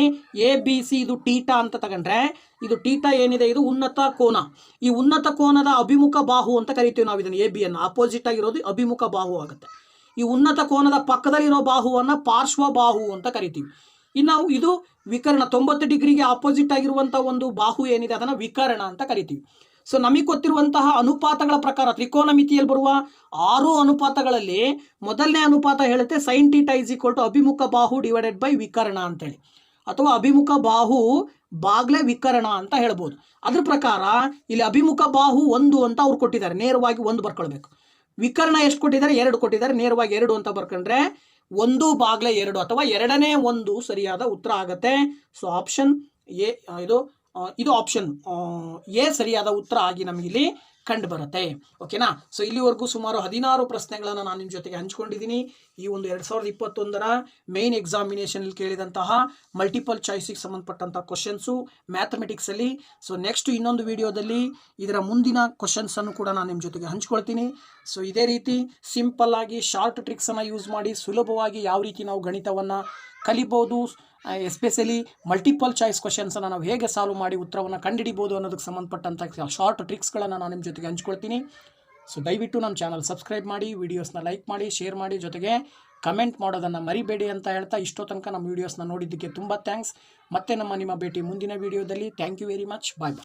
ABC ಇದು ಥೀಟಾ ಅಂತ ತಗೊಂಡ್ರೆ, ಇದು ಥೀಟಾ ಏನಿದೆ ಇದು ಉನ್ನತ ಕೋನ. ಈ ಉನ್ನತ ಕೋನದ ಅಭಿಮುಖ ಬಾಹು ಅಂತ ಕರಿತೀವಿ ನಾವು ಇದನ್ನು. ABಯನ್ನು ಆಪೋಸಿಟ್ ಆಗಿರೋದು ಅಭಿಮುಖ ಬಾಹು ಆಗುತ್ತೆ. ಈ ಉನ್ನತ ಕೋನದ ಪಕ್ಕದಲ್ಲಿರೋ ಬಾಹುವನ್ನು ಪಾರ್ಶ್ವ ಬಾಹು ಅಂತ ಕರಿತೀವಿ. ಇನ್ನು ಇದು ವಿಕರ್ಣ, 90 ಡಿಗ್ರಿಗೆ ಆಪೋಸಿಟ್ ಆಗಿರುವಂಥ ಒಂದು ಬಾಹು ಏನಿದೆ ಅದನ್ನು ವಿಕರ್ಣ ಅಂತ ಕರಿತೀವಿ. ಸೊ ನಮಗೆ ಗೊತ್ತಿರುವಂತಹ ಅನುಪಾತಗಳ ಪ್ರಕಾರ ತ್ರಿಕೋನಮಿತಿಯಲ್ಲಿ ಬರುವ 6 ಅನುಪಾತಗಳಲ್ಲಿ ಮೊದಲನೇ ಅನುಪಾತ ಹೇಳುತ್ತೆ sine theta is equal to ಅಭಿಮುಖ ಬಾಹು ಡಿವೈಡೆಡ್ ಬೈ ವಿಕರ್ಣ ಅಂತೇಳಿ, ಅಥವಾ ಅಭಿಮುಖ ಬಾಹು ಬಾಗ್ಲೆ ವಿಕರ್ಣ ಅಂತ ಹೇಳ್ಬೋದು. ಅದ್ರ ಪ್ರಕಾರ ಇಲ್ಲಿ ಅಭಿಮುಖ ಬಾಹು 1 ಅಂತ ಅವ್ರು ಕೊಟ್ಟಿದ್ದಾರೆ, ನೇರವಾಗಿ 1 ಬರ್ಕೊಳ್ಬೇಕು. ವಿಕರ್ಣ ಎಷ್ಟು ಕೊಟ್ಟಿದ್ದಾರೆ? 2 ಕೊಟ್ಟಿದ್ದಾರೆ, ನೇರವಾಗಿ 2 ಅಂತ ಬರ್ಕೊಂಡ್ರೆ 1/2 ಅಥವಾ 2ನೇ 1 ಸರಿಯಾದ ಉತ್ತರ ಆಗುತ್ತೆ. ಸೊ ಆಪ್ಷನ್ ಎ ಇದು ಆಪ್ಷನ್ ಎ ಸರಿಯಾದ ಉತ್ತರ ಆಗಿ ನಮಗಿಲ್ಲಿ ಕಂಡು ಬರುತ್ತೆ. ಓಕೆನಾ. ಸೊ ಇಲ್ಲಿವರೆಗೂ ಸುಮಾರು 16 ಪ್ರಶ್ನೆಗಳನ್ನು ನಾನು ನಿಮ್ಮ ಜೊತೆಗೆ ಹಂಚ್ಕೊಂಡಿದ್ದೀನಿ. ಈ ಒಂದು 2021ರ ಮೇನ್ ಎಕ್ಸಾಮಿನೇಷನಲ್ಲಿ ಕೇಳಿದಂತಹ ಮಲ್ಟಿಪಲ್ ಚಾಯ್ಸಿಗೆ ಸಂಬಂಧಪಟ್ಟಂಥ ಕ್ವಶನ್ಸು ಮ್ಯಾಥಮೆಟಿಕ್ಸಲ್ಲಿ. ಸೊ ನೆಕ್ಸ್ಟ್ ಇನ್ನೊಂದು ವಿಡಿಯೋದಲ್ಲಿ ಇದರ ಮುಂದಿನ ಕ್ವಶನ್ಸನ್ನು ಕೂಡ ನಾನು ನಿಮ್ಮ ಜೊತೆಗೆ ಹಂಚ್ಕೊಳ್ತೀನಿ. ಸೊ ಇದೇ ರೀತಿ ಸಿಂಪಲ್ ಆಗಿ ಶಾರ್ಟ್ ಟ್ರಿಕ್ಸನ್ನು ಯೂಸ್ ಮಾಡಿ ಸುಲಭವಾಗಿ ಯಾವ ರೀತಿ ನಾವು ಗಣಿತವನ್ನು ಕಲಿಬೋದು, ಎಸ್ಪೆಷಲಿ ಮಲ್ಟಿಪಲ್ ಚಾಯ್ಸ್ ಕ್ವಶನ್ಸನ್ನು ನಾವು ಹೇಗೆ ಸಾಲ್ವ್ ಮಾಡಿ ಉತ್ತರವನ್ನು ಕಂಡುಹಿಡಿಬೋದು ಅನ್ನೋದಕ್ಕೆ ಸಂಬಂಧಪಟ್ಟಂಥ ಶಾರ್ಟ್ ಟ್ರಿಕ್ಸ್ಗಳನ್ನು ನಾನು ನಿಮ್ಮ ಜೊತೆಗೆ ಹಂಚ್ಕೊಳ್ತೀನಿ. ಸೊ ದಯವಿಟ್ಟು ನಮ್ಮ ಚಾನಲ್ ಸಬ್ಸ್ಕ್ರೈಬ್ ಮಾಡಿ, ವೀಡಿಯೋಸ್ನ ಲೈಕ್ ಮಾಡಿ, ಶೇರ್ ಮಾಡಿ, ಜೊತೆಗೆ ಕಮೆಂಟ್ ಮಾಡೋದನ್ನು ಮರಿಬೇಡಿ ಅಂತ ಹೇಳ್ತಾ ಇಷ್ಟೋ ತನಕ ನಮ್ಮ ವೀಡಿಯೋಸ್ನ ನೋಡಿದ್ದಕ್ಕೆ ತುಂಬ ಥ್ಯಾಂಕ್ಸ್. ಮತ್ತೆ ನಿಮ್ಮ ಭೇಟಿ ಮುಂದಿನ ವೀಡಿಯೋದಲ್ಲಿ. Thank you very much. Bye bye.